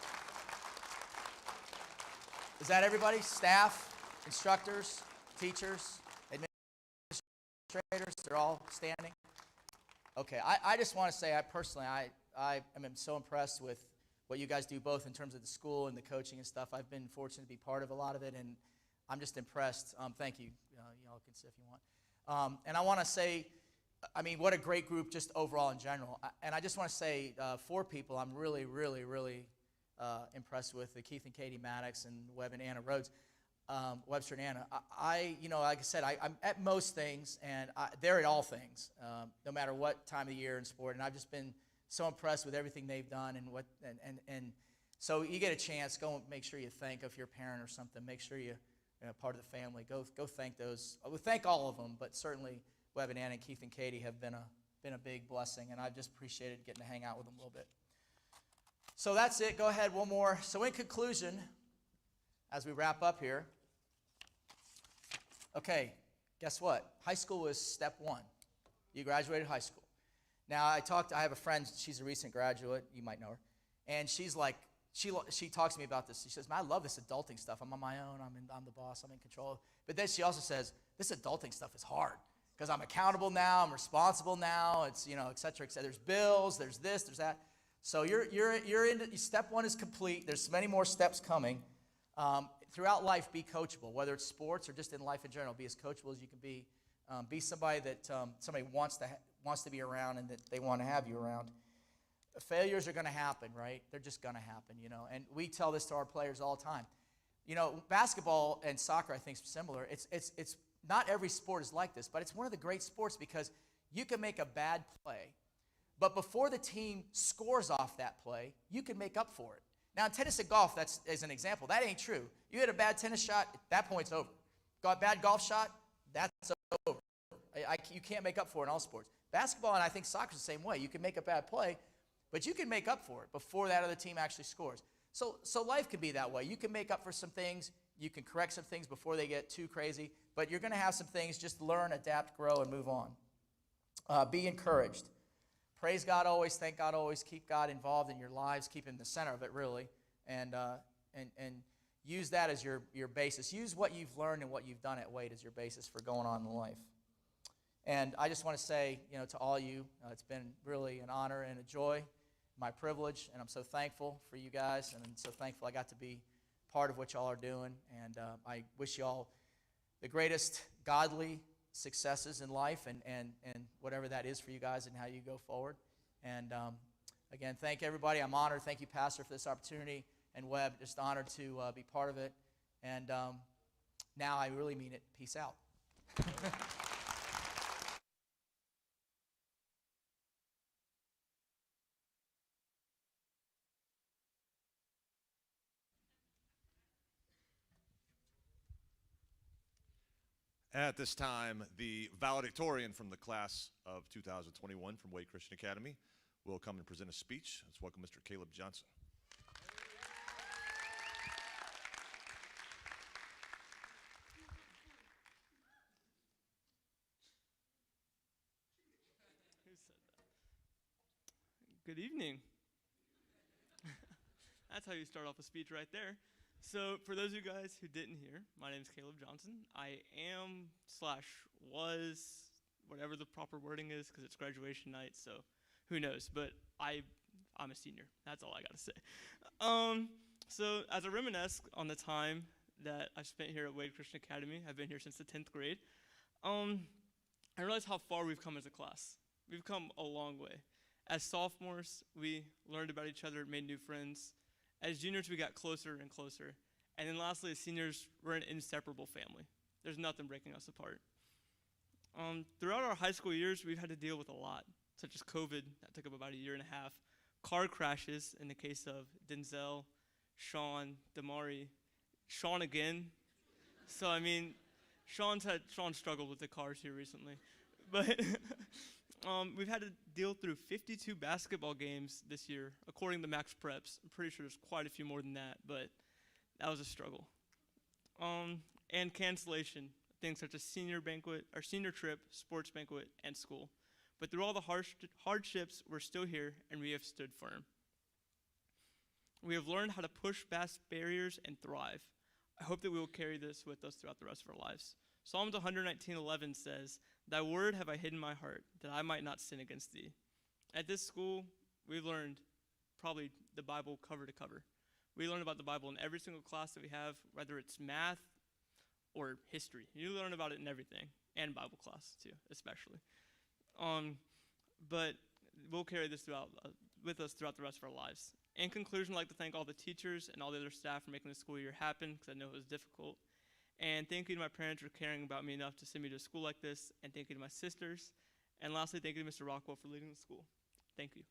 Is that everybody? Staff, instructors, teachers, administrators, they're all standing? Okay, I just want to say, I am so impressed with what you guys do, both in terms of the school and the coaching and stuff. I've been fortunate to be part of a lot of it, and I'm just impressed. Thank you. Y'all can sit if you want. And I want to say, what a great group just overall in general. And I just want to say 4 people I'm really, really, really impressed with, the Keith and Katie Maddox and Webb and Anna Rhodes, Webster and Anna. Like I said, I'm at most things, and they're at all things, no matter what time of the year in sport. And I've just been so impressed with everything they've done and so you get a chance, go and make sure you thank if you're a parent or something. Make sure you're part of the family. Go thank those. We thank all of them, but certainly Webb and Anna and Keith and Katie have been a big blessing, and I've just appreciated getting to hang out with them a little bit. So that's it. Go ahead, one more. So in conclusion, as we wrap up here, okay, guess what? High school was step 1. You graduated high school. Now, I have a friend, she's a recent graduate, you might know her, and she's like, she talks to me about this. She says, "Man, I love this adulting stuff. I'm on my own. I'm the boss. I'm in control." But then she also says, "This adulting stuff is hard because I'm accountable now. I'm responsible now. It's et cetera, et cetera. There's bills. There's this. There's that." So you're into step one is complete. There's many more steps coming. Throughout life, be coachable. Whether it's sports or just in life in general, be as coachable as you can be. Be somebody that somebody wants to be around and that they want to have you around. Failures are going to happen, right? They're just going to happen, And we tell this to our players all the time. Basketball and soccer, I think, is similar. It's not every sport is like this, but it's one of the great sports because you can make a bad play, but before the team scores off that play, you can make up for it. Now, in tennis and golf, that's as an example. That ain't true. You hit a bad tennis shot, that point's over. Got a bad golf shot, that's over. You can't make up for it in all sports. Basketball and I think soccer's the same way. You can make a bad play, but you can make up for it before that other team actually scores. So life can be that way. You can make up for some things. You can correct some things before they get too crazy. But you're going to have some things. Just learn, adapt, grow, and move on. Be encouraged. Praise God always. Thank God always. Keep God involved in your lives. Keep Him the center of it, really. And use that as your basis. Use what you've learned and what you've done at Wade as your basis for going on in life. And I just want to say, to all you, it's been really an honor and a joy, my privilege, and I'm so thankful for you guys, and I'm so thankful I got to be part of what y'all are doing. And I wish y'all the greatest godly successes in life and whatever that is for you guys and how you go forward. And again, thank everybody. I'm honored. Thank you, Pastor, for this opportunity, and Webb, just honored to be part of it. And now I really mean it. Peace out. At this time, the valedictorian from the class of 2021 from Wade Christian Academy will come and present a speech. Let's welcome Mr. Caleb Johnson. Who said that? Good evening. That's how you start off a speech right there. So for those of you guys who didn't hear, my name is Caleb Johnson. I was, whatever the proper wording is, because it's graduation night, so who knows. But I'm a senior. That's all I got to say. So as I reminisce on the time that I've spent here at Wade Christian Academy, I've been here since the 10th grade, I realized how far we've come as a class. We've come a long way. As sophomores, we learned about each other, made new friends. As juniors, we got closer and closer. And then lastly, as seniors, we're an inseparable family. There's nothing breaking us apart. Throughout our high school years, we've had to deal with a lot, such as COVID, that took up about a year and a half, car crashes in the case of Denzel, Sean, Damari, Sean again. So, Sean struggled with the cars here recently. But we've had to deal through 52 basketball games this year, according to Max Preps. I'm pretty sure there's quite a few more than that, but that was a struggle. And cancellation, things such as senior banquet, our senior trip, sports banquet, and school. But through all the hardships, we're still here, and we have stood firm. We have learned how to push past barriers and thrive. I hope that we will carry this with us throughout the rest of our lives. Psalms 119:11 says, "Thy word have I hid in my heart, that I might not sin against thee." At this school, we've learned probably the Bible cover to cover. We learn about the Bible in every single class that we have, whether it's math or history. You learn about it in everything, and Bible class too, especially. But we'll carry this with us throughout the rest of our lives. In conclusion, I'd like to thank all the teachers and all the other staff for making the school year happen, because I know it was difficult. And thank you to my parents for caring about me enough to send me to a school like this. And thank you to my sisters. And lastly, thank you to Mr. Rockwell for leading the school. Thank you.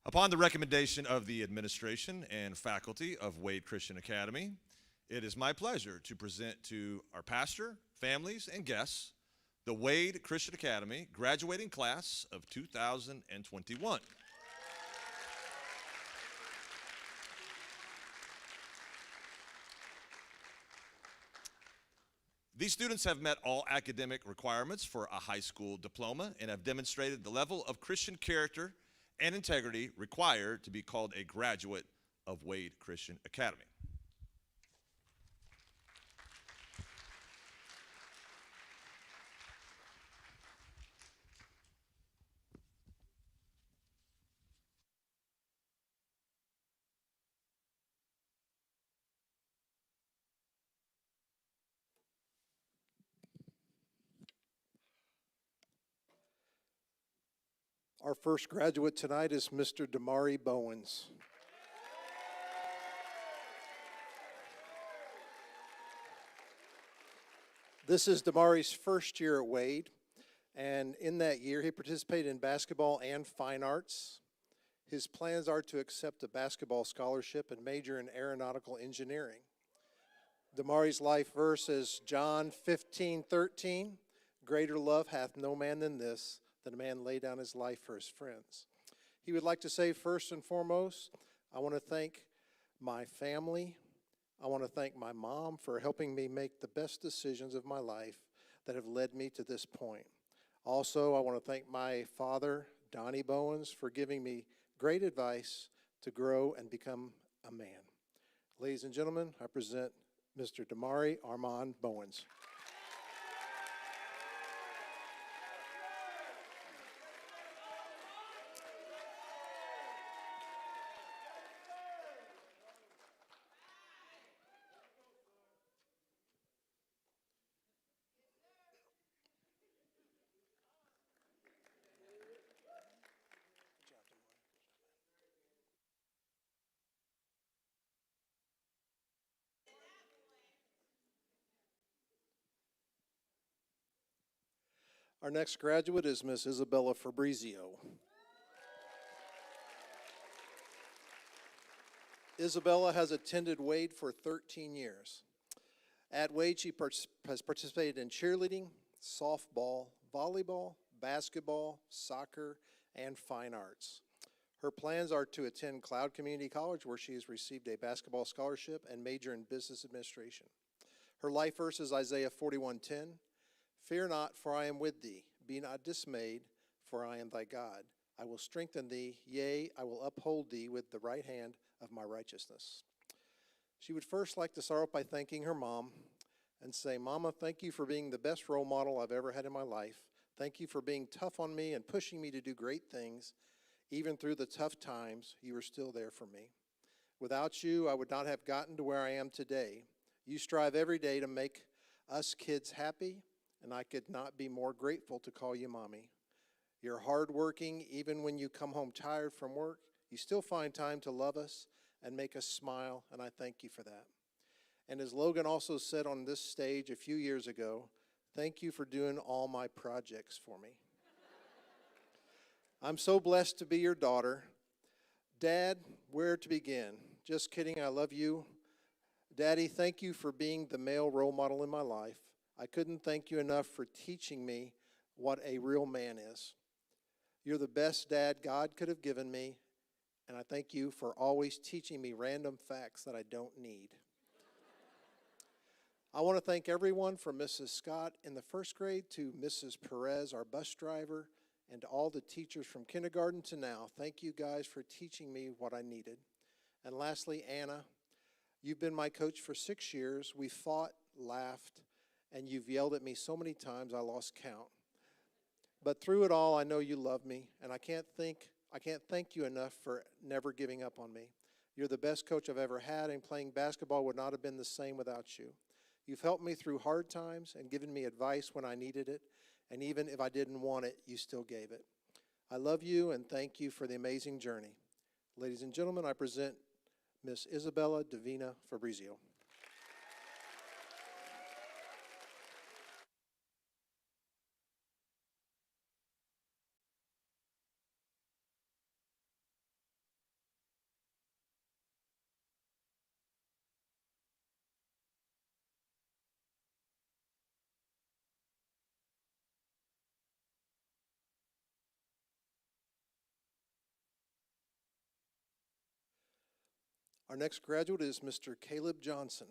Upon the recommendation of the administration and faculty of Wade Christian Academy, it is my pleasure to present to our pastor, families, and guests the Wade Christian Academy graduating class of 2021. These students have met all academic requirements for a high school diploma and have demonstrated the level of Christian character and integrity required to be called a graduate of Wade Christian Academy. Our first graduate tonight is Mr. Damari Bowens. This is Damari's first year at Wade, and in that year he participated in basketball and fine arts. His plans are to accept a basketball scholarship and major in aeronautical engineering. Damari's life verse is John 15:13. Greater love hath no man than this, that a man lay down his life for his friends. He would like to say first and foremost, I want to thank my family. I want to thank my mom for helping me make the best decisions of my life that have led me to this point. Also, I want to thank my father, Donnie Bowens, for giving me great advice to grow and become a man. Ladies and gentlemen, I present Mr. Damari Armand Bowens. Our next graduate is Miss Isabella Fabrizio. Isabella has attended Wade for 13 years. At Wade, she has participated in cheerleading, softball, volleyball, basketball, soccer, and fine arts. Her plans are to attend Cloud Community College, where she has received a basketball scholarship and major in business administration. Her life verse is Isaiah 41:10. Fear not, for I am with thee. Be not dismayed, for I am thy God. I will strengthen thee, yea, I will uphold thee with the right hand of my righteousness. She would first like to start off by thanking her mom and say, Mama, thank you for being the best role model I've ever had in my life. Thank you for being tough on me and pushing me to do great things. Even through the tough times, you were still there for me. Without you, I would not have gotten to where I am today. You strive every day to make us kids happy, and I could not be more grateful to call you Mommy. You're hardworking. Even when you come home tired from work, you still find time to love us and make us smile, and I thank you for that. And as Logan also said on this stage a few years ago, thank you for doing all my projects for me. I'm so blessed to be your daughter. Dad, where to begin? Just kidding, I love you. Daddy, thank you for being the male role model in my life. I couldn't thank you enough for teaching me what a real man is. You're the best dad God could have given me, and I thank you for always teaching me random facts that I don't need. I want to thank everyone from Mrs. Scott in the first grade to Mrs. Perez, our bus driver, and to all the teachers from kindergarten to now. Thank you guys for teaching me what I needed. And lastly, Anna, you've been my coach for 6 years. We fought, laughed, and you've yelled at me so many times I lost count. But through it all, I know you love me, and I can't thank you enough for never giving up on me. You're the best coach I've ever had, and playing basketball would not have been the same without you. You've helped me through hard times and given me advice when I needed it, and even if I didn't want it, you still gave it. I love you and thank you for the amazing journey. Ladies and gentlemen, I present Miss Isabella Davina Fabrizio. Our next graduate is Mr. Caleb Johnson.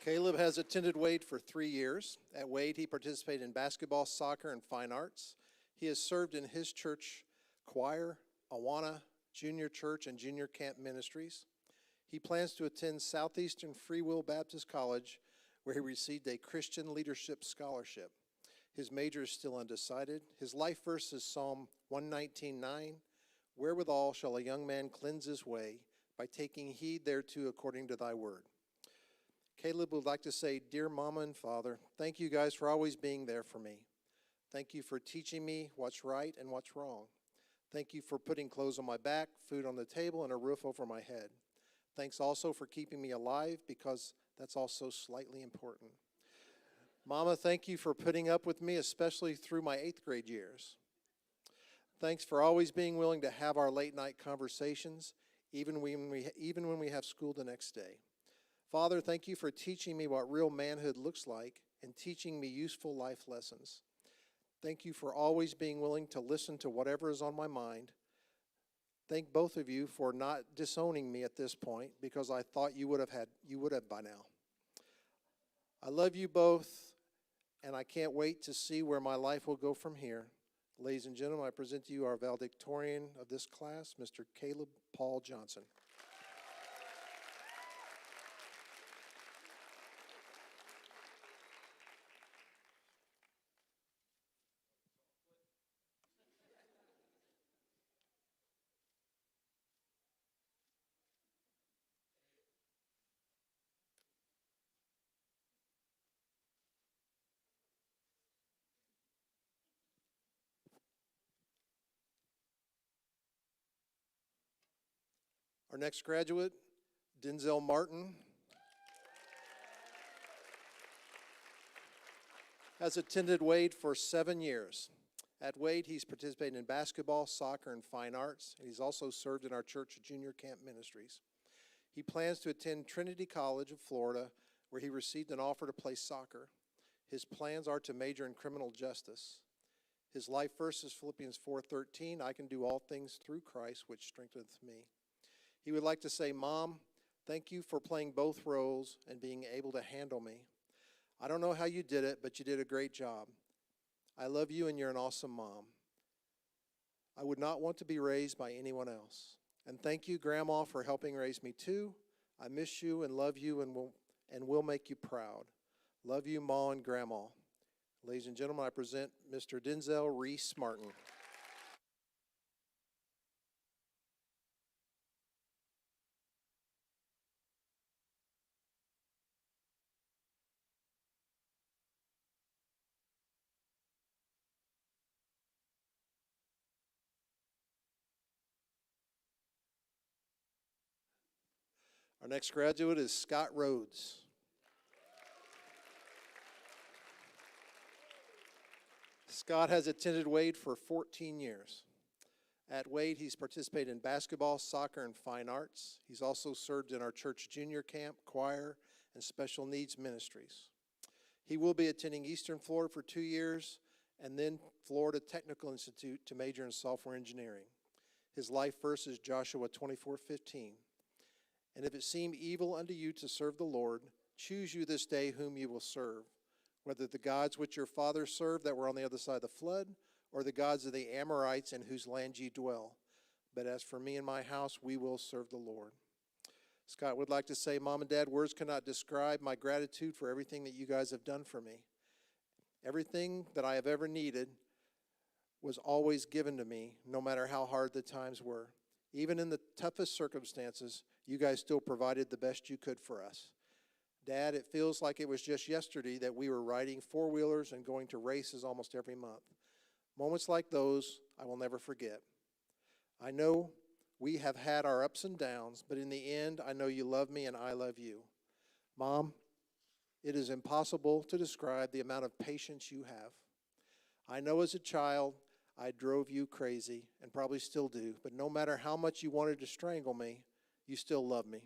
Caleb has attended Wade for 3 years. At Wade, he participated in basketball, soccer, and fine arts. He has served in his church choir, Awana, junior church, and junior camp ministries. He plans to attend Southeastern Free Will Baptist College, where he received a Christian leadership scholarship. His major is still undecided. His life verse is Psalm 119:9. Wherewithal shall a young man cleanse his way, by taking heed thereto according to thy word. Caleb would like to say, dear Mama and Father, thank you guys for always being there for me. Thank you for teaching me what's right and what's wrong. Thank you for putting clothes on my back, food on the table, and a roof over my head. Thanks also for keeping me alive, because that's also slightly important. Mama, thank you for putting up with me, especially through my 8th grade years. Thanks for always being willing to have our late night conversations, even when we have school the next day. Father, thank you for teaching me what real manhood looks like and teaching me useful life lessons. Thank you for always being willing to listen to whatever is on my mind. Thank both of you for not disowning me at this point, because I thought you would have by now. I love you both, and I can't wait to see where my life will go from here. Ladies and gentlemen, I present to you our valedictorian of this class, Mr. Caleb Paul Johnson. Our next graduate, Denzel Martin, has attended Wade for 7 years. At Wade, he's participated in basketball, soccer, and fine arts, and he's also served in our church junior camp ministries. He plans to attend Trinity College of Florida, where he received an offer to play soccer. His plans are to major in criminal justice. His life verse is Philippians 4:13, I can do all things through Christ, which strengtheneth me. He would like to say, Mom, thank you for playing both roles and being able to handle me. I don't know how you did it, but you did a great job. I love you, and you're an awesome mom. I would not want to be raised by anyone else. And thank you, Grandma, for helping raise me too. I miss you and love you and will make you proud. Love you, Ma and Grandma. Ladies and gentlemen, I present Mr. Denzel Reese Martin. Our next graduate is Scott Rhodes. Scott has attended Wade for 14 years. At Wade, he's participated in basketball, soccer, and fine arts. He's also served in our church junior camp, choir, and special needs ministries. He will be attending Eastern Florida for 2 years and then Florida Technical Institute to major in software engineering. His life verse is Joshua 24:15. And if it seem evil unto you to serve the Lord, choose you this day whom you will serve, whether the gods which your fathers served that were on the other side of the flood, or the gods of the Amorites in whose land ye dwell. But as for me and my house, we will serve the Lord. Scott would like to say, Mom and Dad, words cannot describe my gratitude for everything that you guys have done for me. Everything that I have ever needed was always given to me, no matter how hard the times were. Even in the toughest circumstances, you guys still provided the best you could for us. Dad, it feels like it was just yesterday that we were riding four-wheelers and going to races almost every month. Moments like those, I will never forget. I know we have had our ups and downs, but in the end, I know you love me and I love you. Mom, it is impossible to describe the amount of patience you have. I know as a child, I drove you crazy and probably still do, but no matter how much you wanted to strangle me, you still love me.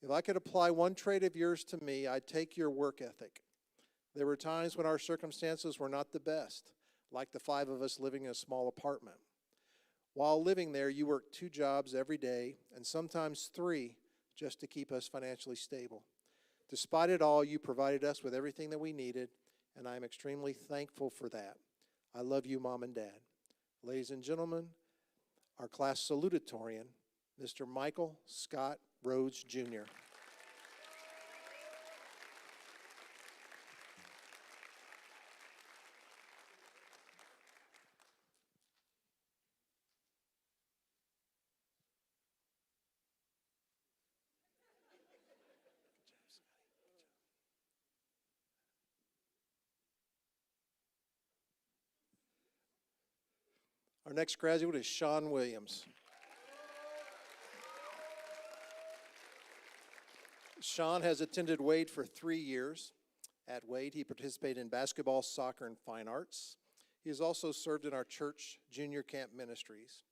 If I could apply one trait of yours to me, I'd take your work ethic. There were times when our circumstances were not the best, like the 5 of us living in a small apartment. While living there, you worked 2 jobs every day, and sometimes 3, just to keep us financially stable. Despite it all, you provided us with everything that we needed, and I am extremely thankful for that. I love you, Mom and Dad. Ladies and gentlemen, our class salutatorian, Mr. Michael Scott Rhodes, Jr. Our next graduate is Sean Williams. Sean has attended Wade for 3 years. At Wade, he participated in basketball, soccer, and fine arts. He has also served in our church junior camp ministries.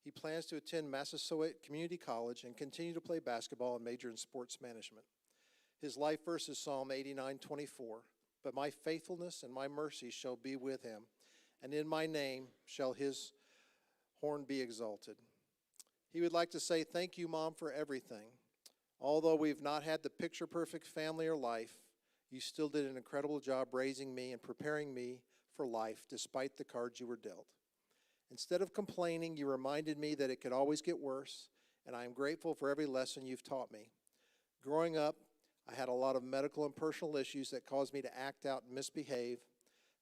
He plans to attend Massasoit Community College and continue to play basketball and major in sports management. His life verse is Psalm 89:24. But my faithfulness and my mercy shall be with him, and in my name shall his horn be exalted. He would like to say thank you, Mom, for everything. Although we've not had the picture-perfect family or life, you still did an incredible job raising me and preparing me for life despite the cards you were dealt. Instead of complaining, you reminded me that it could always get worse, and I am grateful for every lesson you've taught me. Growing up, I had a lot of medical and personal issues that caused me to act out and misbehave.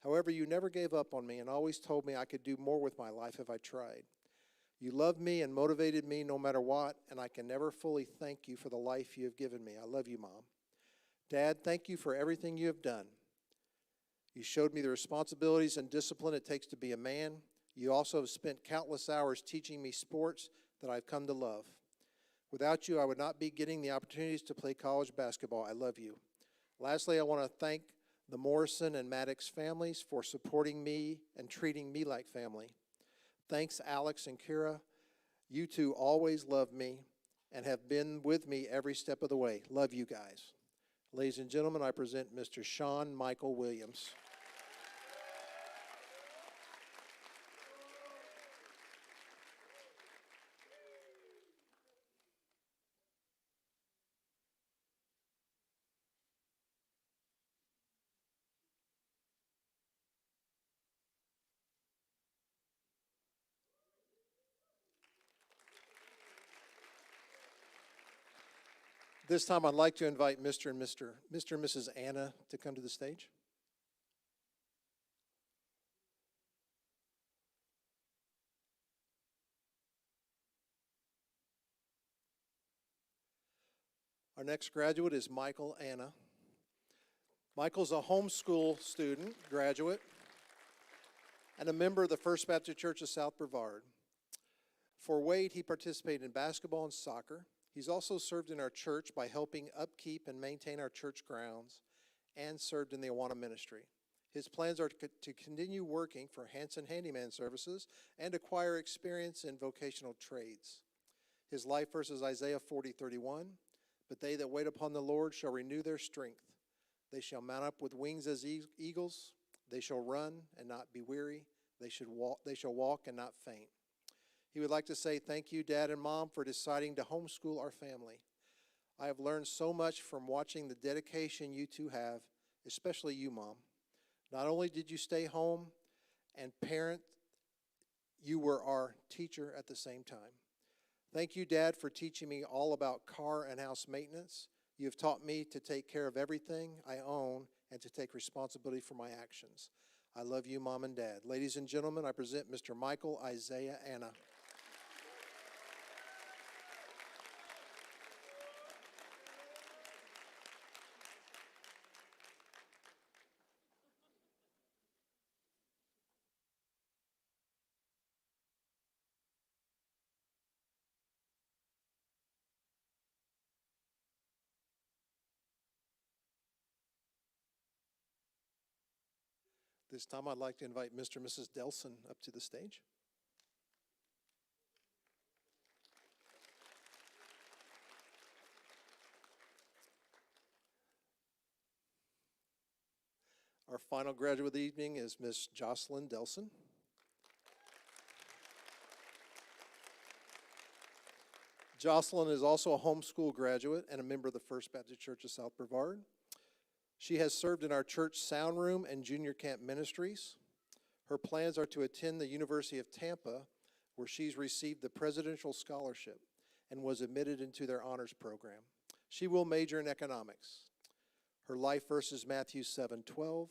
However, you never gave up on me and always told me I could do more with my life if I tried. You loved me and motivated me no matter what, and I can never fully thank you for the life you have given me. I love you, Mom. Dad, thank you for everything you have done. You showed me the responsibilities and discipline it takes to be a man. You also have spent countless hours teaching me sports that I've come to love. Without you, I would not be getting the opportunities to play college basketball. I love you. Lastly, I want to thank the Morrison and Maddox families for supporting me and treating me like family. Thanks, Alex and Kira. You two always loved me and have been with me every step of the way. Love you guys. Ladies and gentlemen, I present Mr. Sean Michael Williams. This time I'd like to invite Mr. and Mrs. Anna to come to the stage. Our next graduate is Michael Anna. Michael's a homeschool student, graduate, and a member of the First Baptist Church of South Brevard. For Wade, he participated in basketball and soccer. He's also served in our church by helping upkeep and maintain our church grounds and served in the Awana ministry. His plans are to continue working for Hanson Handyman Services and acquire experience in vocational trades. His life verse is Isaiah 40:31. But they that wait upon the Lord shall renew their strength. They shall mount up with wings as eagles. They shall run and not be weary. They shall walk and not faint. He would like to say thank you, Dad and Mom, for deciding to homeschool our family. I have learned so much from watching the dedication you two have, especially you, Mom. Not only did you stay home and parent, you were our teacher at the same time. Thank you, Dad, for teaching me all about car and house maintenance. You have taught me to take care of everything I own and to take responsibility for my actions. I love you, Mom and Dad. Ladies and gentlemen, I present Mr. Michael Isaiah Anna. This time I'd like to invite Mr. and Mrs. Delson up to the stage. Our final graduate of the evening is Miss Jocelyn Delson. Jocelyn is also a homeschool graduate and a member of the First Baptist Church of South Brevard. She has served in our church sound room and junior camp ministries. Her plans are to attend the University of Tampa, where she's received the Presidential Scholarship and was admitted into their honors program. She will major in economics. Her life verse is Matthew 7:12.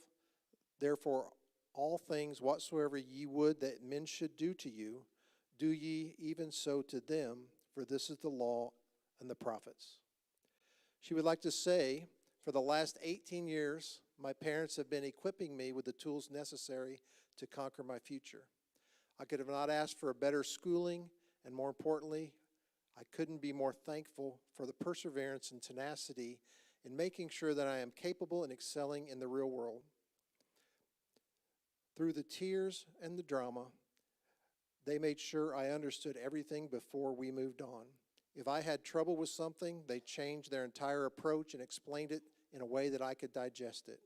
Therefore, all things whatsoever ye would that men should do to you, do ye even so to them, for this is the law and the prophets. She would like to say, for the last 18 years, my parents have been equipping me with the tools necessary to conquer my future. I could have not asked for a better schooling, and more importantly, I couldn't be more thankful for the perseverance and tenacity in making sure that I am capable and excelling in the real world. Through the tears and the drama, they made sure I understood everything before we moved on. If I had trouble with something, they changed their entire approach and explained it in a way that I could digest it.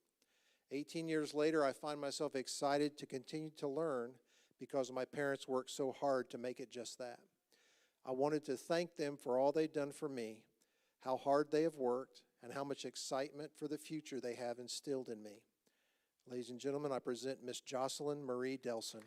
18 years later, I find myself excited to continue to learn because my parents worked so hard to make it just that. I wanted to thank them for all they've done for me, how hard they have worked, and how much excitement for the future they have instilled in me. Ladies and gentlemen, I present Miss Jocelyn Marie Delson.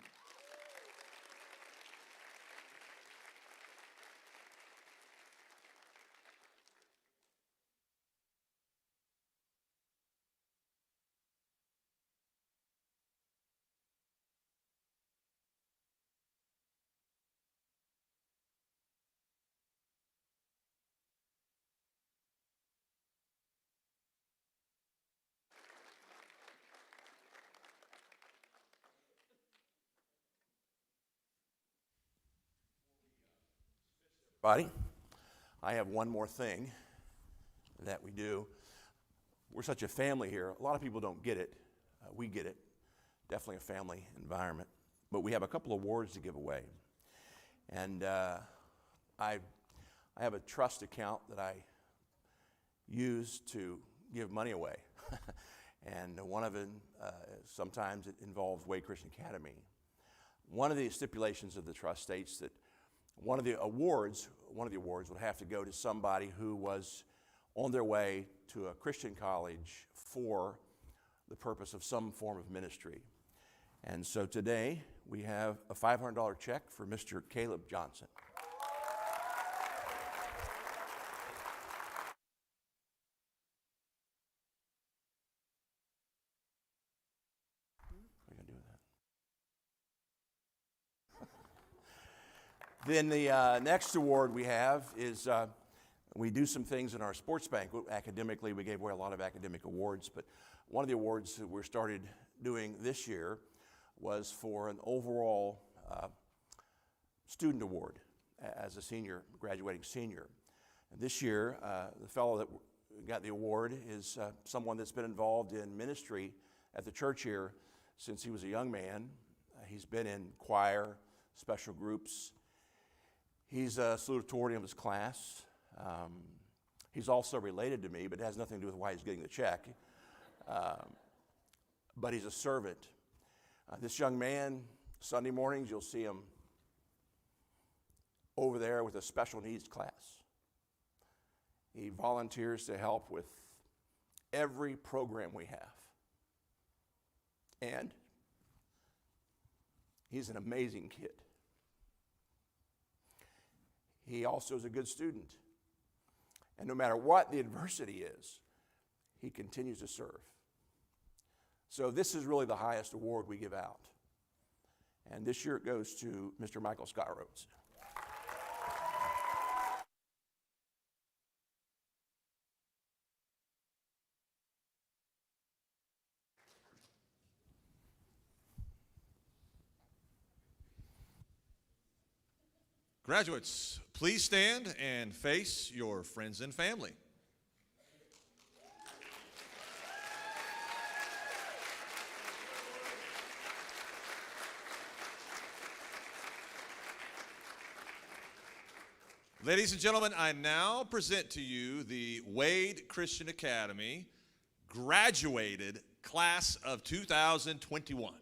Buddy, I have one more thing that we do. We're such a family here. A lot of people don't get it. We get it. Definitely a family environment. But we have a couple of awards to give away. And I have a trust account that I use to give money away. And one of them, sometimes it involves Wade Christian Academy. One of the stipulations of the trust states that one of the awards would have to go to somebody who was on their way to a Christian college for the purpose of some form of ministry. And so today we have a $500 check for Mr. Caleb Johnson. What are you going to do with that? Then the next award we have is we do some things in our sports bank. Academically, we gave away a lot of academic awards, but one of the awards that we started doing this year was for an overall student award as a senior, graduating senior. And this year, the fellow that got the award is someone that's been involved in ministry at the church here since he was a young man. He's been in choir, special groups. He's a salutatorian of his class. He's also related to me, but it has nothing to do with why he's getting the check. But he's a servant. This young man, Sunday mornings, you'll see him over there with a special needs class. He volunteers to help with every program we have. And he's an amazing kid. He also is a good student. And no matter what the adversity is, he continues to serve. So this is really the highest award we give out. And this year it goes to Mr. Michael Scott Rhodes. Graduates, please stand and face your friends and family. Ladies and gentlemen, I now present to you the Wade Christian Academy graduated class of 2021.